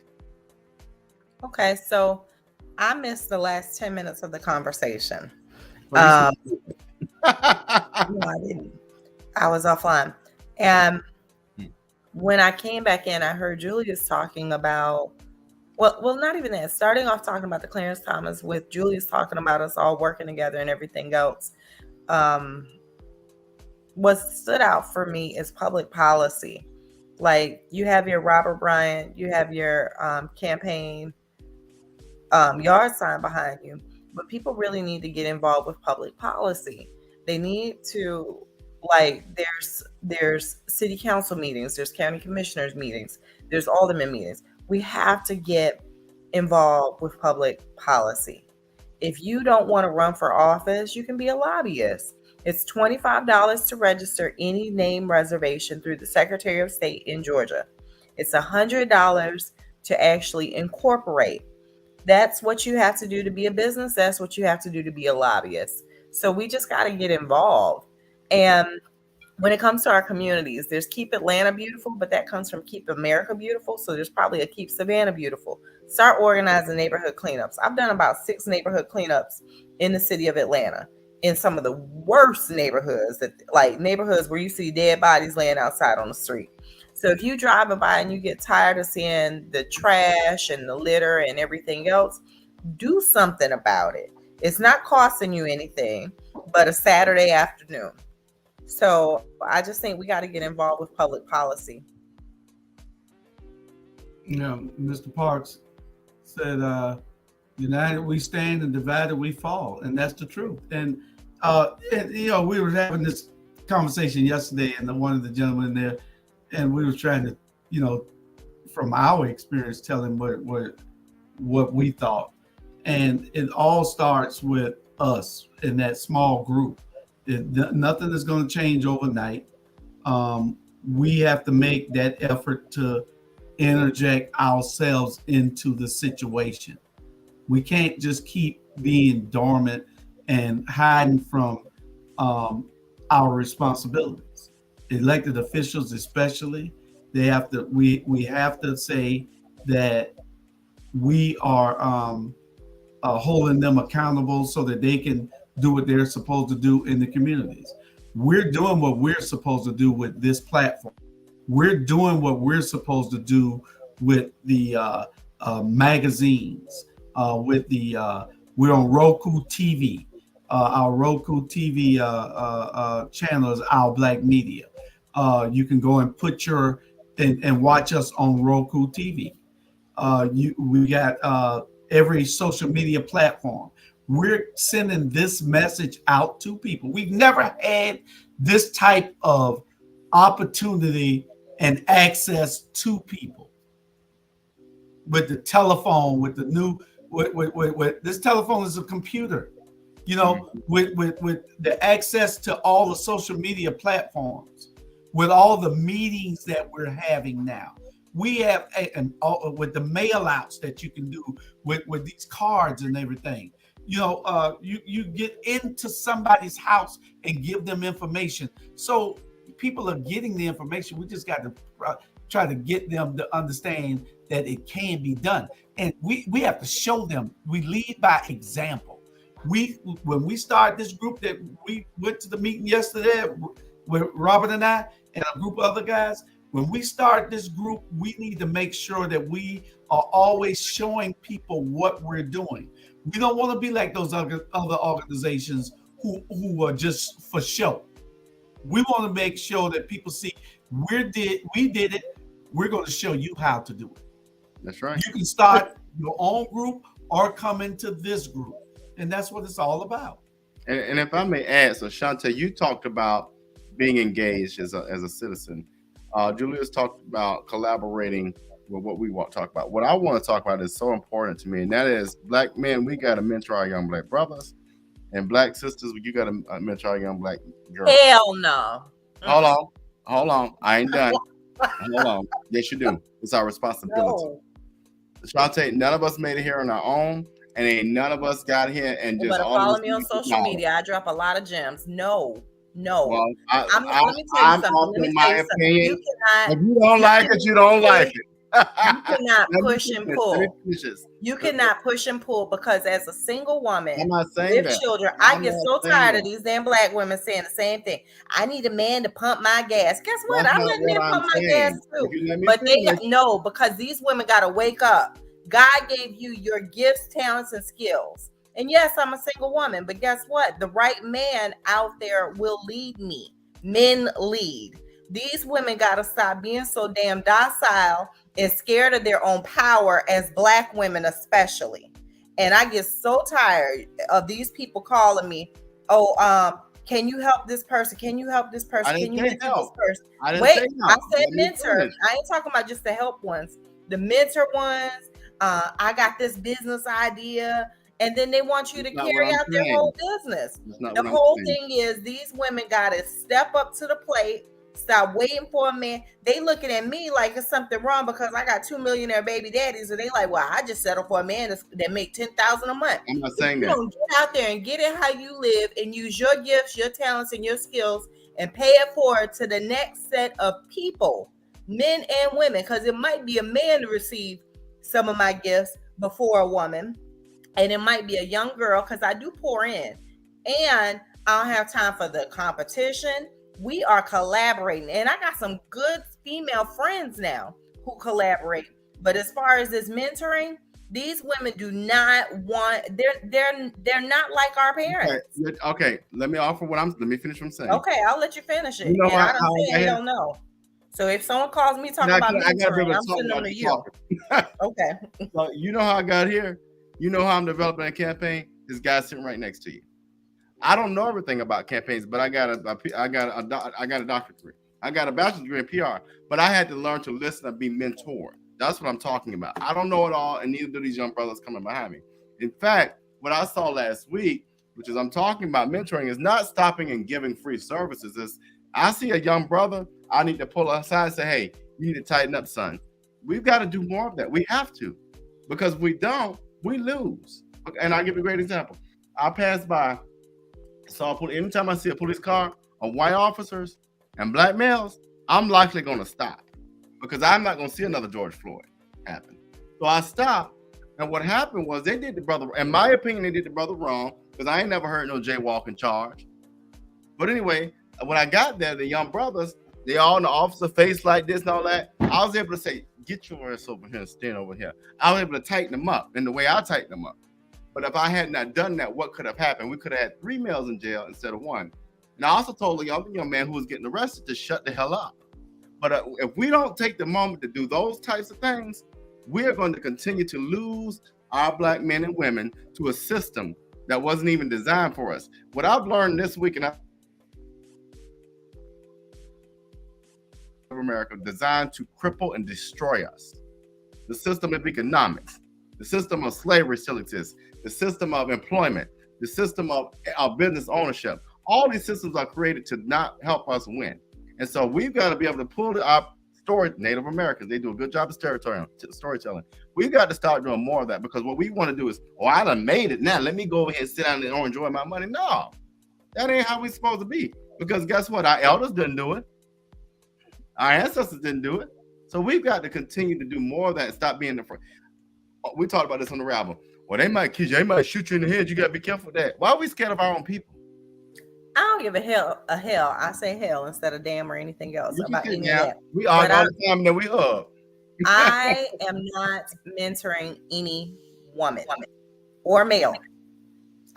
Okay, so I missed the last 10 minutes of the conversation. Well, No, I didn't. I was offline. And when I came back in, I heard Julius talking about, well, not even that. Starting off talking about the Clarence Thomas with Julius talking about us all working together and everything else. What stood out for me is public policy. Like, you have your Robert Bryant, you have your campaign yard sign behind you, but people really need to get involved with public policy. They need to, like, there's city council meetings, there's county commissioners meetings, there's alderman meetings. We have to get involved with public policy. If you don't want to run for office, you can be a lobbyist. It's $25 to register any name reservation through the Secretary of State in Georgia. It's $100 to actually incorporate. That's what you have to do to be a business. That's what you have to do to be a lobbyist. So we just got to get involved. And when it comes to our communities, there's Keep Atlanta Beautiful, but that comes from Keep America Beautiful. So there's probably a Keep Savannah Beautiful. Start organizing neighborhood cleanups. I've done about 6 neighborhood cleanups in the city of Atlanta, in some of the worst neighborhoods, neighborhoods where you see dead bodies laying outside on the street. So if you driving by and you get tired of seeing the trash and the litter and everything else, do something about it. It's not costing you anything but a Saturday afternoon. So I just think we got to get involved with public policy. Mr. Parks said, united we stand and divided we fall. And that's the truth. And we were having this conversation yesterday, and one of the gentlemen there, and we were trying to, from our experience, tell him what we thought. And it all starts with us in that small group. Nothing is going to change overnight. We have to make that effort to interject ourselves into the situation. We can't just keep being dormant and hiding from our responsibilities. Elected officials, especially, we have to say that we are holding them accountable so that they can do what they're supposed to do in the communities. We're doing what we're supposed to do with this platform. We're doing what we're supposed to do with the magazines. We're on Roku TV. Our Roku TV channel is Our Black Media. You can go and and watch us on Roku TV. We got every social media platform. We're sending this message out to people. We've never had this type of opportunity and access to people with the telephone, with the new, with this telephone is a computer, with the access to all the social media platforms, with all the meetings that we're having now. We have, with the mail outs that you can do with these cards and everything. You get into somebody's house and give them information. So people are getting the information. We just got to try to get them to understand that it can be done. And we have to show them. We lead by example. When we start this group that we went to the meeting yesterday with Robert and I and a group of other guys, when we start this group, we need to make sure that we are always showing people what we're doing. We don't want to be like those other organizations who are just for show. We want to make sure that people see we did it. We're going to show you how to do it. That's right. You can start your own group or come into this group. And that's what it's all about. And if I may add, so Shantae, you talked about being engaged as a citizen. Julius talked about collaborating with what we want to talk about. What I want to talk about is so important to me, and that is Black men. We got to mentor our young Black brothers, and Black sisters. You got to mentor our young Black girls. Hell no. Hold on. I ain't done. Hold on. Yes, you do. It's our responsibility. No. Shantae, none of us made it here on our own. and ain't none of us got here and You just better all of follow us. me on social media. I drop a lot of gems. No. Well, Let me tell you I'm something. Let me offering tell my you something. opinion. You cannot. If you don't like it, you don't like it. You cannot Let me push and finish. pull. Finish this. You cannot push and pull because as a single woman I'm not saying with that. children, I'm I get not so saying tired that. of these damn black women saying the same thing. I need a man to pump my gas. Guess what? That's I'm not letting what men I'm pump my saying. gas too. If you let me But finish, no, because these women got to wake up. God gave you your gifts, talents, and skills. And yes, I'm a single woman, but guess what? The right man out there will lead me. Men lead. These women got to stop being so damn docile and scared of their own power, as black women especially. And I get so tired of these people calling me, oh, can you help this person? Can you help this person? I Can didn't you say mentor help. this person? I didn't Wait, say I help. said Let me mentor. finish. I ain't talking about just the help ones, the mentor ones. I got this business idea. And then they want you to That's not what carry I'm out their saying. whole business. That's not The what I'm whole saying. thing is these women got to step up to the plate. Stop waiting for a man. They looking at me like it's something wrong because I got 2 millionaire baby daddies, and they like, well, I just settle for a man that make 10,000 a month. I'm not If saying you that. don't get out there and get it how you live and use your gifts, your talents, and your skills, and pay it forward to the next set of people, men and women, because it might be a man to receive some of my gifts before a woman, and it might be a young girl because I do pour in, and I don't have time for the competition. We are collaborating, and I got some good female friends now who collaborate. But as far as this mentoring, these women do not want. They're not like our parents. Okay. Let me finish what I'm saying. Okay, I'll let you finish it. You know And I don't how say hell no. So if someone calls me talking about I gotta be mentoring, able I'm to talk sending them about to you you. talking. Okay. So you know how I got here? You know how I'm developing a campaign? This guy's sitting right next to you. I don't know everything about campaigns, but I got a doctorate degree. I got a bachelor's degree in PR, but I had to learn to listen and be mentored. That's what I'm talking about. I don't know it all, and neither do these young brothers coming behind me. In fact, what I saw last week, which is I'm talking about mentoring, is not stopping and giving free services. Is I see a young brother, I need to pull aside and say, hey, you need to tighten up, son. We've got to do more of that. We have to, because if we don't, we lose. And I'll give you a great example. I passed by. So anytime I see a police car of white officers and black males, I'm likely going to stop because I'm not going to see another George Floyd happen. So I stopped, and what happened was they did the brother, in my opinion, they did the brother wrong because I ain't never heard no jaywalking charge. But anyway, when I got there, the young brothers, they all in the officer face like this and all that. I was able to say, get your ass over here and stand over here. I was able to tighten them up in the way I tighten them up. But if I had not done that, what could have happened? We could have had 3 males in jail instead of 1. And I also told the young man who was getting arrested to shut the hell up. But if we don't take the moment to do those types of things, we're going to continue to lose our black men and women to a system that wasn't even designed for us. What I've learned this week, and America designed to cripple and destroy us. The system of economics, the system of slavery still exists, the system of employment, the system of business ownership. All these systems are created to not help us win. And so we've got to be able to pull our story. Native Americans, they do a good job of storytelling. We've got to start doing more of that, because what we want to do is, oh, I done made it. Now let me go over here and sit down and enjoy my money. No, that ain't how we're supposed to be. Because guess what? Our elders didn't do it. Our ancestors didn't do it. So we've got to continue to do more of that and stop being afraid. We talked about this on the album. Well, they might kill you. They might shoot you in the head. You got to be careful with that. Why are we scared of our own people? I don't give a hell. I say hell instead of damn or anything else about any of that. We argue all the time, and then we hug. I am not mentoring any woman or male.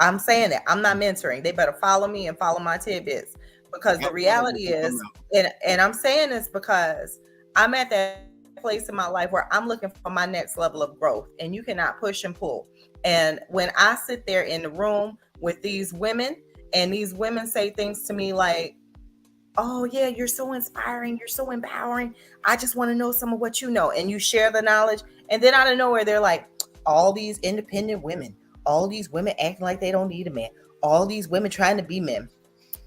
I'm saying that. I'm not mentoring. They better follow me and follow my tidbits, because the reality is, and I'm saying this because I'm at that place in my life where I'm looking for my next level of growth, and you cannot push and pull. And when I sit there in the room with these women, and these women say things to me like, oh yeah, you're so inspiring, you're so empowering, I just want to know some of what you know, and you share the knowledge, and then out of nowhere they're like, all these independent women, all these women acting like they don't need a man, all these women trying to be men.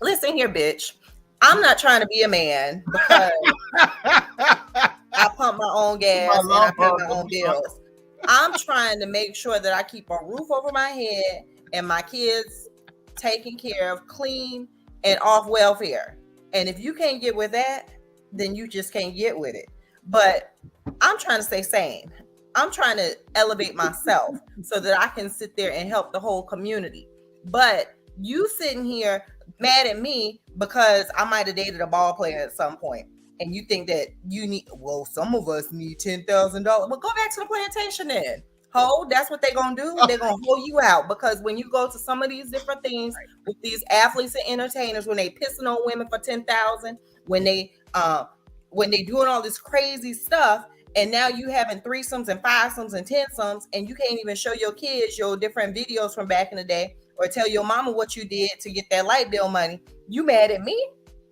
Listen here, bitch, I'm not trying to be a man because I pump my own gas and I pay my own bills. I'm trying to make sure that I keep a roof over my head and my kids taken care of, clean, and off welfare. And if you can't get with that, then you just can't get with it. But I'm trying to stay sane. I'm trying to elevate myself so that I can sit there and help the whole community. But you sitting here mad at me because I might have dated a ball player at some point, and you think that you need, well, some of us need $10,000. Well, go back to the plantation then. Ho, that's what they're gonna do. They're gonna hold you out, because when you go to some of these different things with these athletes and entertainers, when they pissing on women for 10,000, when they doing all this crazy stuff, and now you having threesomes and fivesomes and tensomes, and you can't even show your kids your different videos from back in the day, or tell your mama what you did to get that light bill money. You mad at me?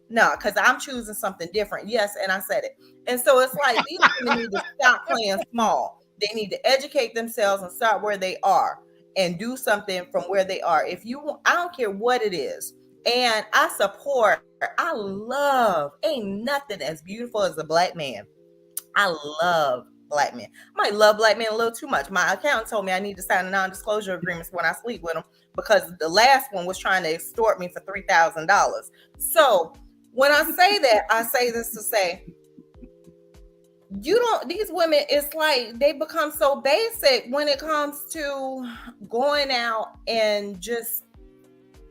No, because I'm choosing something different. Yes, and I said it. And so it's like these women need to stop playing small. They need to educate themselves and start where they are and do something from where they are. If you want, I don't care what it is. And I support, I love, ain't nothing as beautiful as a black man. I love black men. I might love black men a little too much. My accountant told me I need to sign a non-disclosure agreements when I sleep with them, because the last one was trying to extort me for $3,000. So when I say that, I say this to say, these women, it's like they become so basic when it comes to going out and just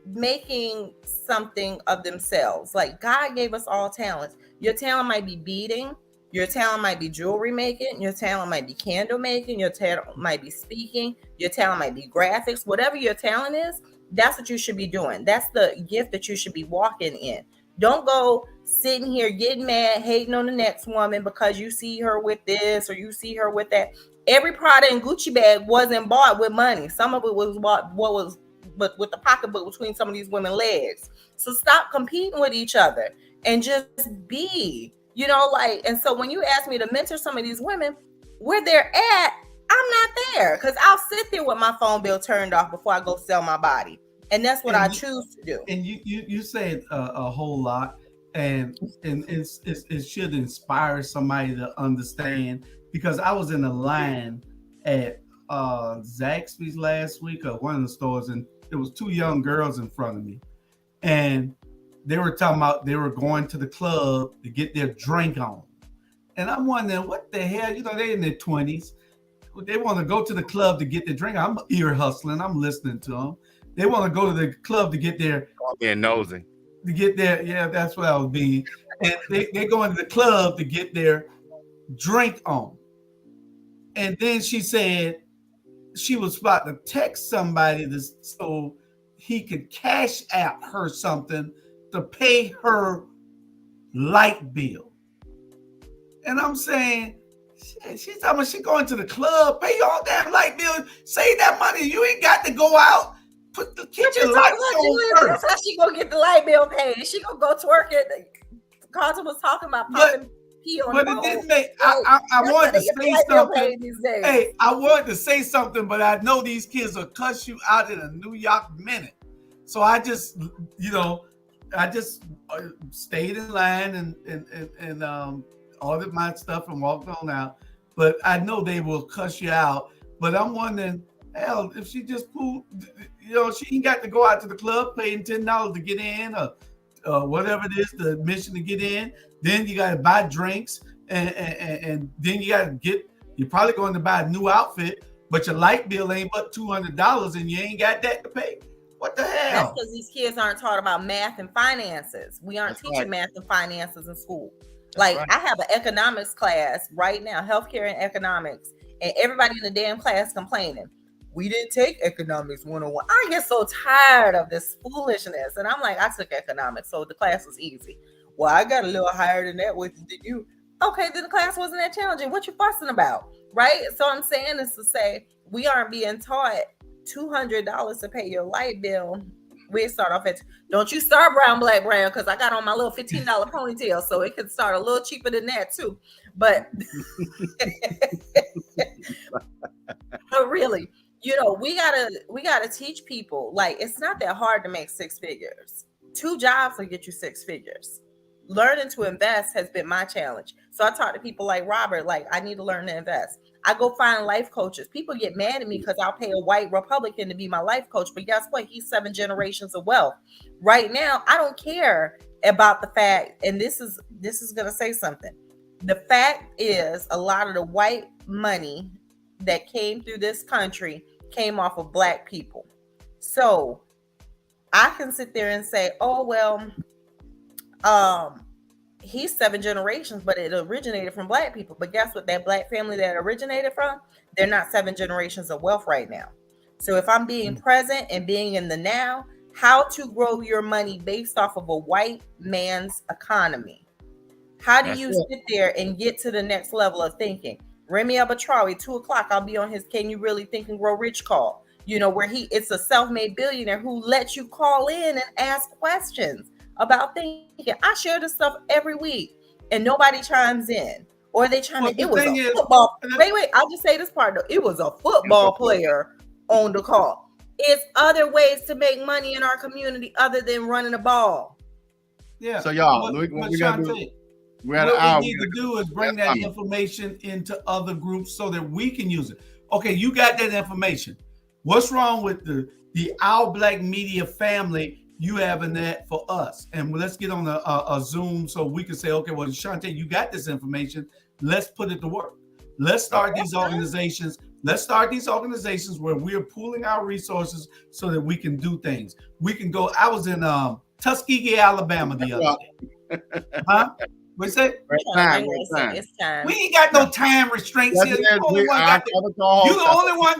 making something of themselves. Like, God gave us all talents. Your talent might be beading, your talent might be jewelry making, your talent might be candle making, your talent might be speaking, your talent might be graphics. Whatever your talent is, that's what you should be doing. That's the gift that you should be walking in. Don't go sitting here getting mad, hating on the next woman because you see her with this or you see her with that. Every Prada and Gucci bag wasn't bought with money. Some of it was bought but with the pocketbook between some of these women's legs. So stop competing with each other and just be, like. And so when you ask me to mentor some of these women, where they're at, I'm not there, because I'll sit there with my phone bill turned off before I go sell my body. And that's what I choose to do. And you said a whole lot, and it should inspire somebody to understand, because I was in a line at Zaxby's last week, or one of the stores, and there was two young girls in front of me, and they were talking about they were going to the club to get their drink on. And I'm wondering, what the hell, they're in their 20s. They want to go to the club to get their drink. I'm ear hustling. I'm listening to them. They want to go to the club to get their being nosy. To get their, yeah, that's what I was being. And they go into the club to get their drink on. And then she said she was about to text somebody so he could cash app her something to pay her light bill. And I'm saying, she's talking about she going to the club, pay your damn light bill, save that money. You ain't got to go out. Put the kitchen lights on first. That's how she gonna get the light bill paid. She gonna go twerk it. Carlton was talking about popping pee on the phone. But it didn't make. I wanted to say something. Hey, I wanted to say something, but I know these kids will cuss you out in a New York minute. So I just, stayed in line and ordered my stuff and walked on out. But I know they will cuss you out. But I'm wondering, hell, if she just pulled, she ain't got to go out to the club paying $10 to get in, or whatever it is, the admission to get in. Then you got to buy drinks, and then you got to you're probably going to buy a new outfit, but your light bill ain't but $200, and you ain't got that to pay. What the hell? That's because these kids aren't taught about math and finances. We aren't teaching math and finances in school. I have an economics class right now, healthcare and economics, and everybody in the damn class complaining. We didn't take economics 101. I get so tired of this foolishness. And I'm like, I took economics, so the class was easy. Well, I got a little higher than that with you. Okay, then the class wasn't that challenging. What you fussing about? Right? So I'm saying this to say we aren't being taught $200 to pay your light bill. We start off at, don't you start brown, black, brown, because I got on my little $15 ponytail, so it can start a little cheaper than that too. But really, we gotta teach people, like, it's not that hard to make six figures. 2 jobs will get you 6 figures. learning to invest has been my challenge. So I talk to people like Robert, like I need to learn to invest. I go find life coaches. People get mad at me because I'll pay a white Republican to be my life coach. But guess what? He's 7 generations of wealth. Right now, I don't care about the fact, and this is gonna say something. The fact is a lot of the white money that came through this country came off of black people. So I can sit there and say, oh well, he's 7 generations, but it originated from black people. But guess what? That black family that originated from, they're not 7 generations of wealth right now. So if I'm being present and being in the now, how to grow your money based off of a white man's economy. How do you sit there and get to the next level of thinking? Remy Abatrawi, 2:00, I'll be on his Can You Really Think and Grow Rich call. You know, where it's a self-made billionaire who lets you call in and ask questions about thinking. I share this stuff every week and nobody chimes in. Or they chime in. It was a football. Wait, I'll just say this part though. It was a football player on the call. It's other ways to make money in our community other than running a ball. Yeah. So y'all, what we gotta do? What we need to do is bring that information into other groups so that we can use it. Okay, you got that information. What's wrong with the Our Black Media family you having that for us? And let's get on a Zoom so we can say, okay, well, Shantae, you got this information. Let's put it to work. Let's start these organizations. Let's start these organizations where we're pooling our resources so that we can do things. We can go. I was in Tuskegee, Alabama the other day. Huh? What's that? It's time. We ain't got no time restraints here. You're the only one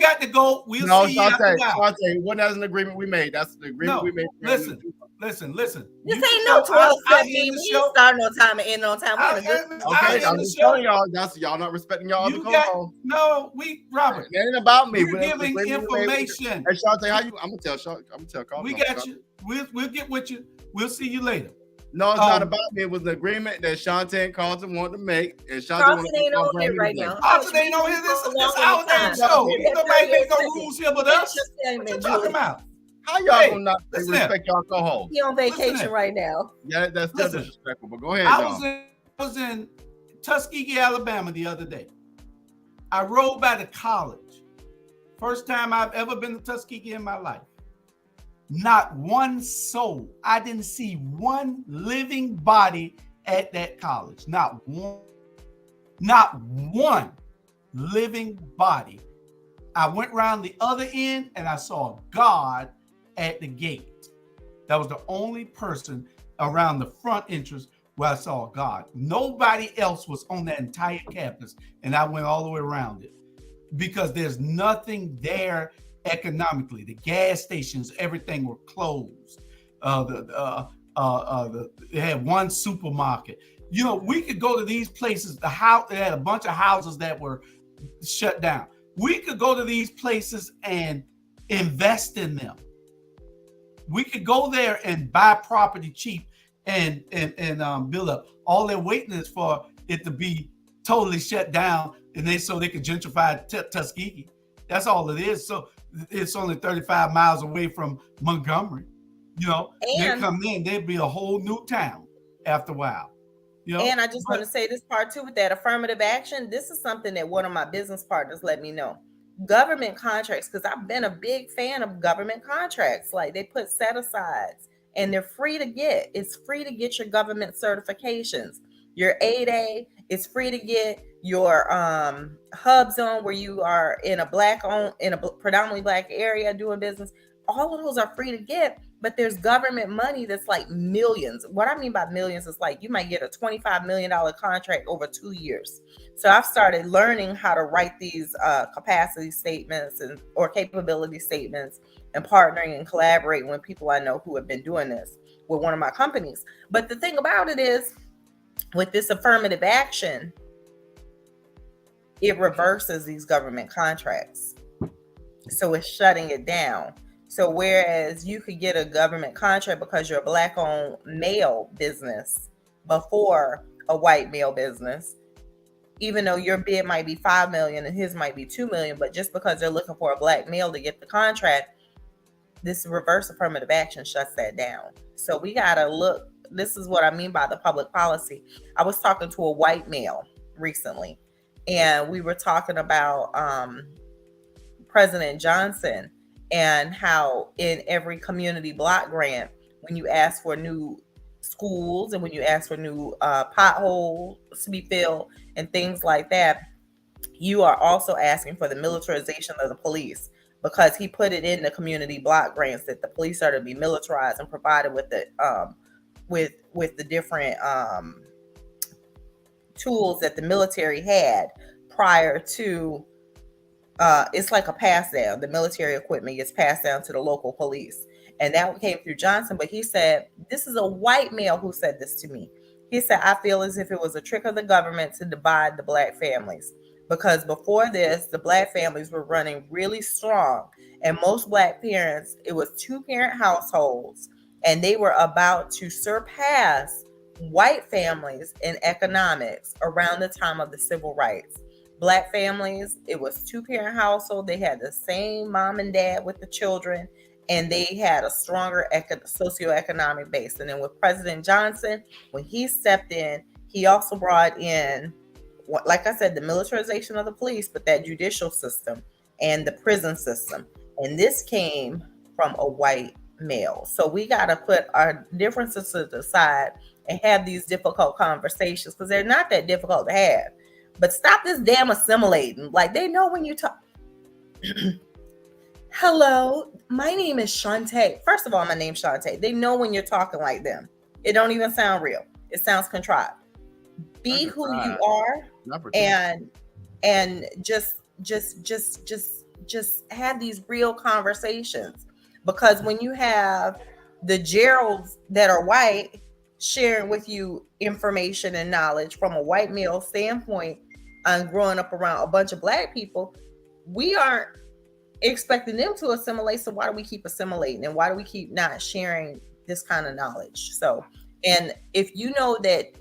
got to go. We'll see you after a while. When that's an agreement we made. That's the agreement we made. Listen. This ain't no 12 step meeting. We ain't start no time and end on time. Okay, I'm just telling y'all. That's y'all not respecting y'all other co-hosts. No, Robert. It ain't about me. We're giving information. Hey, Shantae, how you? I'm gonna tell Carl. We got you. We'll get with you. We'll see you later. No, it's not about me. It was an agreement that Shantae and Carlton wanted to make. And Carlton ain't on here right now. Carlton ain't on here. This our damn show. Nobody make no rules here but us. What you talking about? How y'all gonna not respect y'all co-host? He on vacation right now. Yeah, that's still disrespectful. But go ahead, I was in Tuskegee, Alabama the other day. I rode by the college. First time I've ever been to Tuskegee in my life. Not one soul. I didn't see one living body at that college. Not one living body. I went around the other end and I saw God at the gate. That was the only person around the front entrance where I saw God. Nobody else was on that entire campus, and I went all the way around it because there's nothing there economically. The gas stations, everything were closed. They had one supermarket. You know, we could go to these places. They had a bunch of houses that were shut down. We could go to these places and invest in them. We could go there and buy property cheap and build up. All they're waiting is for it to be totally shut down, and so they can gentrify Tuskegee. That's all it is. So it's only 35 miles away from Montgomery. You know, they come in, there'd be a whole new town after a while. You know? And I just want to say this part too with that affirmative action. This is something that one of my business partners let me know. Government contracts, because I've been a big fan of government contracts. Like they put set asides and they're free to get. It's free to get your government certifications. Your 8A, it's free to get your hub zone where you are in a predominantly black area doing business. All of those are free to get, but there's government money that's like millions. What I mean by millions is like you might get a $25 million contract over 2 years. So I've started learning how to write these capacity statements or capability statements and partnering and collaborating with people I know who have been doing this with one of my companies. But the thing about it is, with this affirmative action, it reverses these government contracts. So it's shutting it down. So whereas you could get a government contract because you're a black-owned male business before a white male business, even though your bid might be $5 million and his might be $2 million, but just because they're looking for a black male to get the contract, this reverse affirmative action shuts that down. So we got to look this is what I mean by the public policy. I was talking to a white male recently, and we were talking about President Johnson and how in every community block grant, when you ask for new schools and when you ask for new potholes to be filled and things like that, you are also asking for the militarization of the police, because he put it in the community block grants that the police are to be militarized and provided with the with the different tools that the military had prior to it's like a pass down. The military equipment gets passed down to the local police. And that came through Johnson. But he said, this is a white male who said this to me. He said, I feel as if it was a trick of the government to divide the black families. Because before this, the black families were running really strong. And most black parents, it was 2-parent households. And they were about to surpass white families in economics around the time of the civil rights. Black families, it was 2-parent household. They had the same mom and dad with the children, and they had a stronger socioeconomic base. And then with President Johnson, when he stepped in, he also brought in, like I said, the militarization of the police, but that judicial system and the prison system. And this came from a white male. So we got to put our differences to the side and have these difficult conversations, because they're not that difficult to have. But stop this damn assimilating. Like, they know when you talk. Hello, my name is Shantae. First of all, my name's Shantae. They know when you're talking like them. It don't even sound real. It sounds contrived. Be who you are, and just have these real conversations. Because when you have the Geralds that are white sharing with you information and knowledge from a white male standpoint and growing up around a bunch of black people, we aren't expecting them to assimilate. So why do we keep assimilating, and why do we keep not sharing this kind of knowledge? So, and if you know that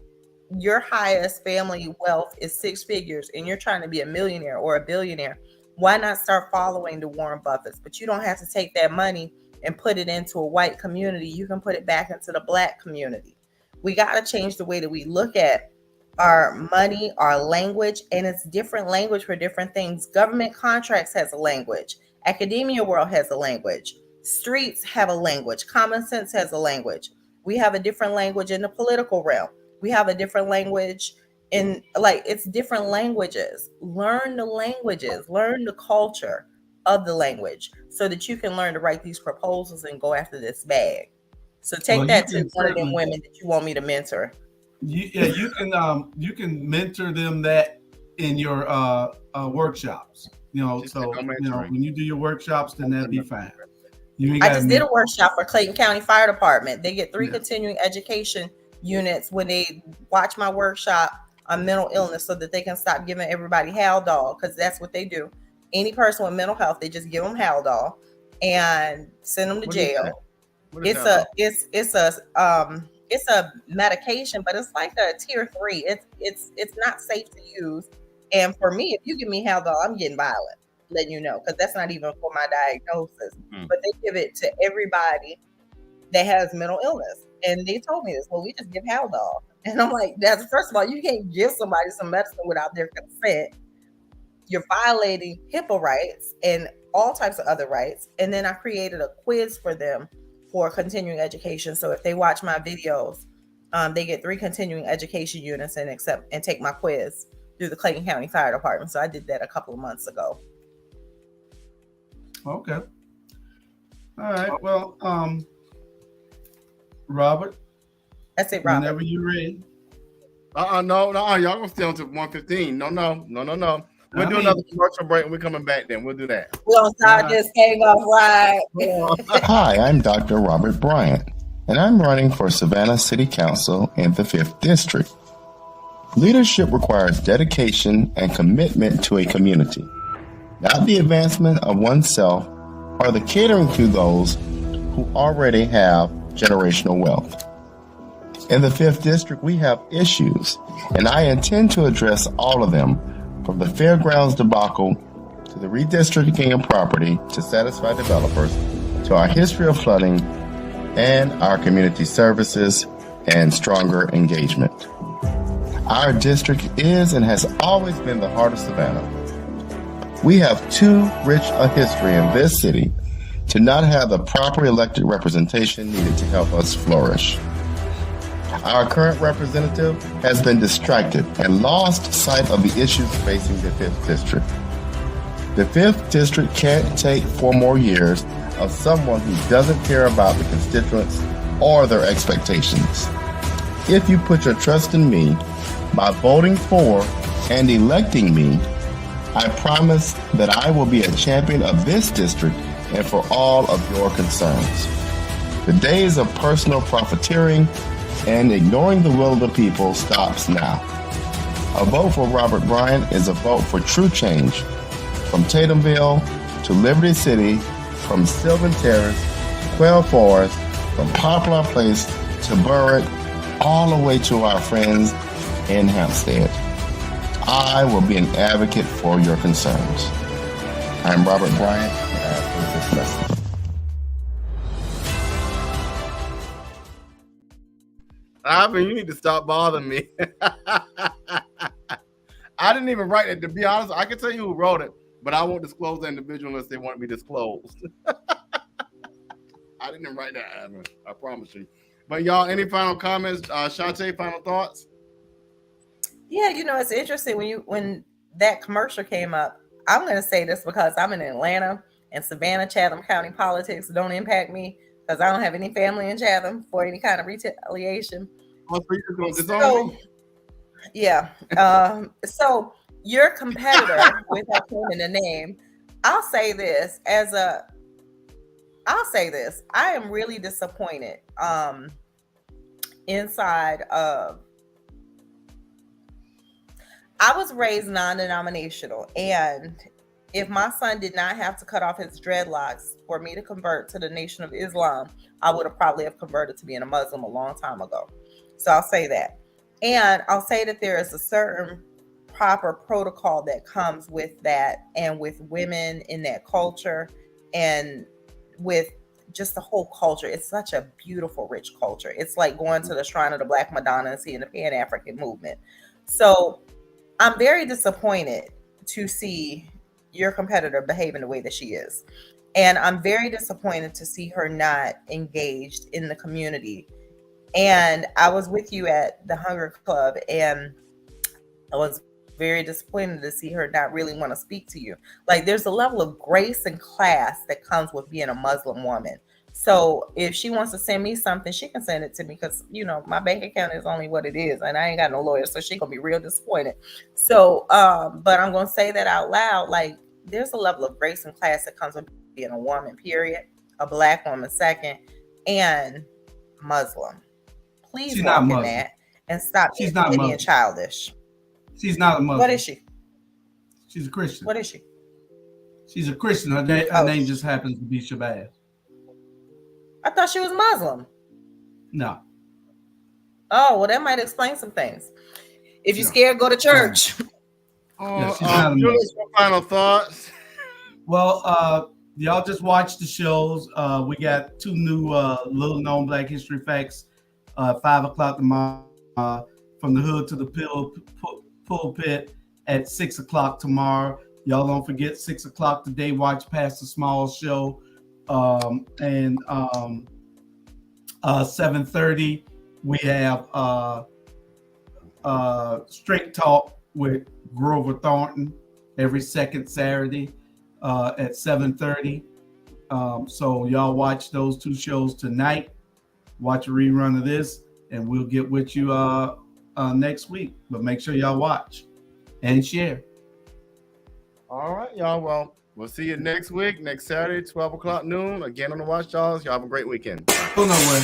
your highest family wealth is 6 figures and you're trying to be a millionaire or a billionaire, why not start following the Warren Buffetts? But you don't have to take that money and put it into a white community. You can put it back into the black community. We got to change the way that we look at our money, our language, and it's different language for different things. Government contracts has a language. Academia world has a language. Streets have a language. Common sense has a language. We have a different language in the political realm. We have a different language in, like, it's different languages. Learn the languages, learn the culture of the language so that you can learn to write these proposals and go after this bag. So take that to one of them women that you want me to mentor. You can mentor them that in your workshops. When you do your workshops, then that'd be fine. I just did a workshop for Clayton County Fire Department. They get 3 continuing education units when they watch my workshop on mental illness, so that they can stop giving everybody Haldol, because that's what they do. Any person with mental health, they just give them Haldol and send them to jail. It's a medication, but it's like a tier 3. It's not safe to use. And for me, if you give me Haldol, I'm getting violent, letting you know, because that's not even for my diagnosis. But they give it to everybody that has mental illness. And they told me this, well, we just give Haldol. And I'm like, that's, first of all, you can't give somebody some medicine without their consent. You're violating HIPAA rights and all types of other rights. And then I created a quiz for them for continuing education. So if they watch my videos, they get 3 continuing education units and take my quiz through the Clayton County Fire Department. So I did that a couple of months ago. Okay. All right. Well, Robert. That's it, Robert. Whenever you're ready. No, y'all gonna stay on to 1:15. No. We'll do another commercial break and we're coming back then. We'll do that. We're gonna start this hang off right. Hi, I'm Dr. Robert Bryant, and I'm running for Savannah City Council in the 5th District. Leadership requires dedication and commitment to a community, not the advancement of oneself or the catering to those who already have generational wealth. In the 5th District, we have issues, and I intend to address all of them, from the fairgrounds debacle to the redistricting of property to satisfy developers, to our history of flooding and our community services and stronger engagement. Our district is and has always been the heart of Savannah. We have too rich a history in this city to not have the proper elected representation needed to help us flourish. Our current representative has been distracted and lost sight of the issues facing the 5th District. The 5th District can't take 4 more years of someone who doesn't care about the constituents or their expectations. If you put your trust in me by voting for and electing me, I promise that I will be a champion of this district and for all of your concerns. The days of personal profiteering and ignoring the will of the people stops now. A vote for Robert Bryant is a vote for true change. From Tatumville to Liberty City, from Sylvan Terrace to Quail Forest, from Poplar Place to Burritt, all the way to our friends in Hampstead. I will be an advocate for your concerns. I'm Robert Bryant, and I approve this message. Ivan, you need to stop bothering me. I didn't even write it. To be honest, I can tell you who wrote it, but I won't disclose the individual unless they want me disclosed. I didn't write that, Ivan. I promise you. But y'all, any final comments? Shantae, final thoughts? Yeah, it's interesting when that commercial came up. I'm going to say this because I'm in Atlanta and Savannah, Chatham County politics don't impact me because I don't have any family in Chatham for any kind of retaliation. So, yeah. So your competitor, without naming the name, I'll say this. I am really disappointed inside of. I was raised non-denominational, and if my son did not have to cut off his dreadlocks for me to convert to the Nation of Islam, I would have probably have converted to being a Muslim a long time ago. So I'll say that. And I'll say that there is a certain proper protocol that comes with that and with women in that culture and with just the whole culture. It's such a beautiful, rich culture. It's like going to the Shrine of the Black Madonna and seeing the Pan-African movement. So I'm very disappointed to see your competitor behaving the way that she is. And I'm very disappointed to see her not engaged in the community. And I was with you at the Hunger Club, and I was very disappointed to see her not really want to speak to you. Like, there's a level of grace and class that comes with being a Muslim woman. So if she wants to send me something, she can send it to me because, my bank account is only what it is and I ain't got no lawyer. So she's going to be real disappointed. So, but I'm going to say that out loud. Like, there's a level of grace and class that comes with being a woman, period, a Black woman, second, and Muslim. Please walk in that and stop being childish. She's not a Muslim. What is she? She's a Christian. What is she? She's a Christian. Her name just happens to be Shabazz. I thought she was Muslim. No. Oh, well, that might explain some things. If you're scared, go to church. Julius, final thoughts? Well, y'all just watch the shows. We got 2 new little-known Black History facts. 5:00 tomorrow. From the Hood to the Pulpit at 6:00 tomorrow. Y'all don't forget 6:00 today. Watch Pastor Small's show. And 7:30 we have Straight Talk with Grover Thornton every second Saturday at 7:30. So y'all watch those 2 shows tonight. Watch a rerun of this, and we'll get with you next week. But make sure y'all watch and share. All right, y'all. Well, we'll see you next week, next Saturday, 12:00 noon. Again on the Watch Dawgs. Y'all have a great weekend. Go nowhere.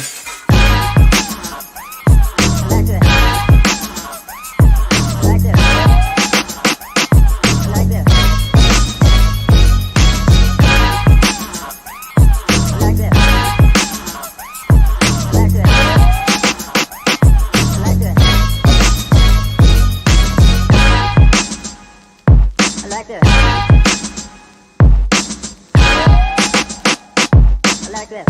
Like this.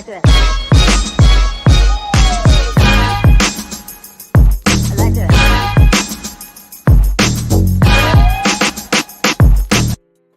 back to that.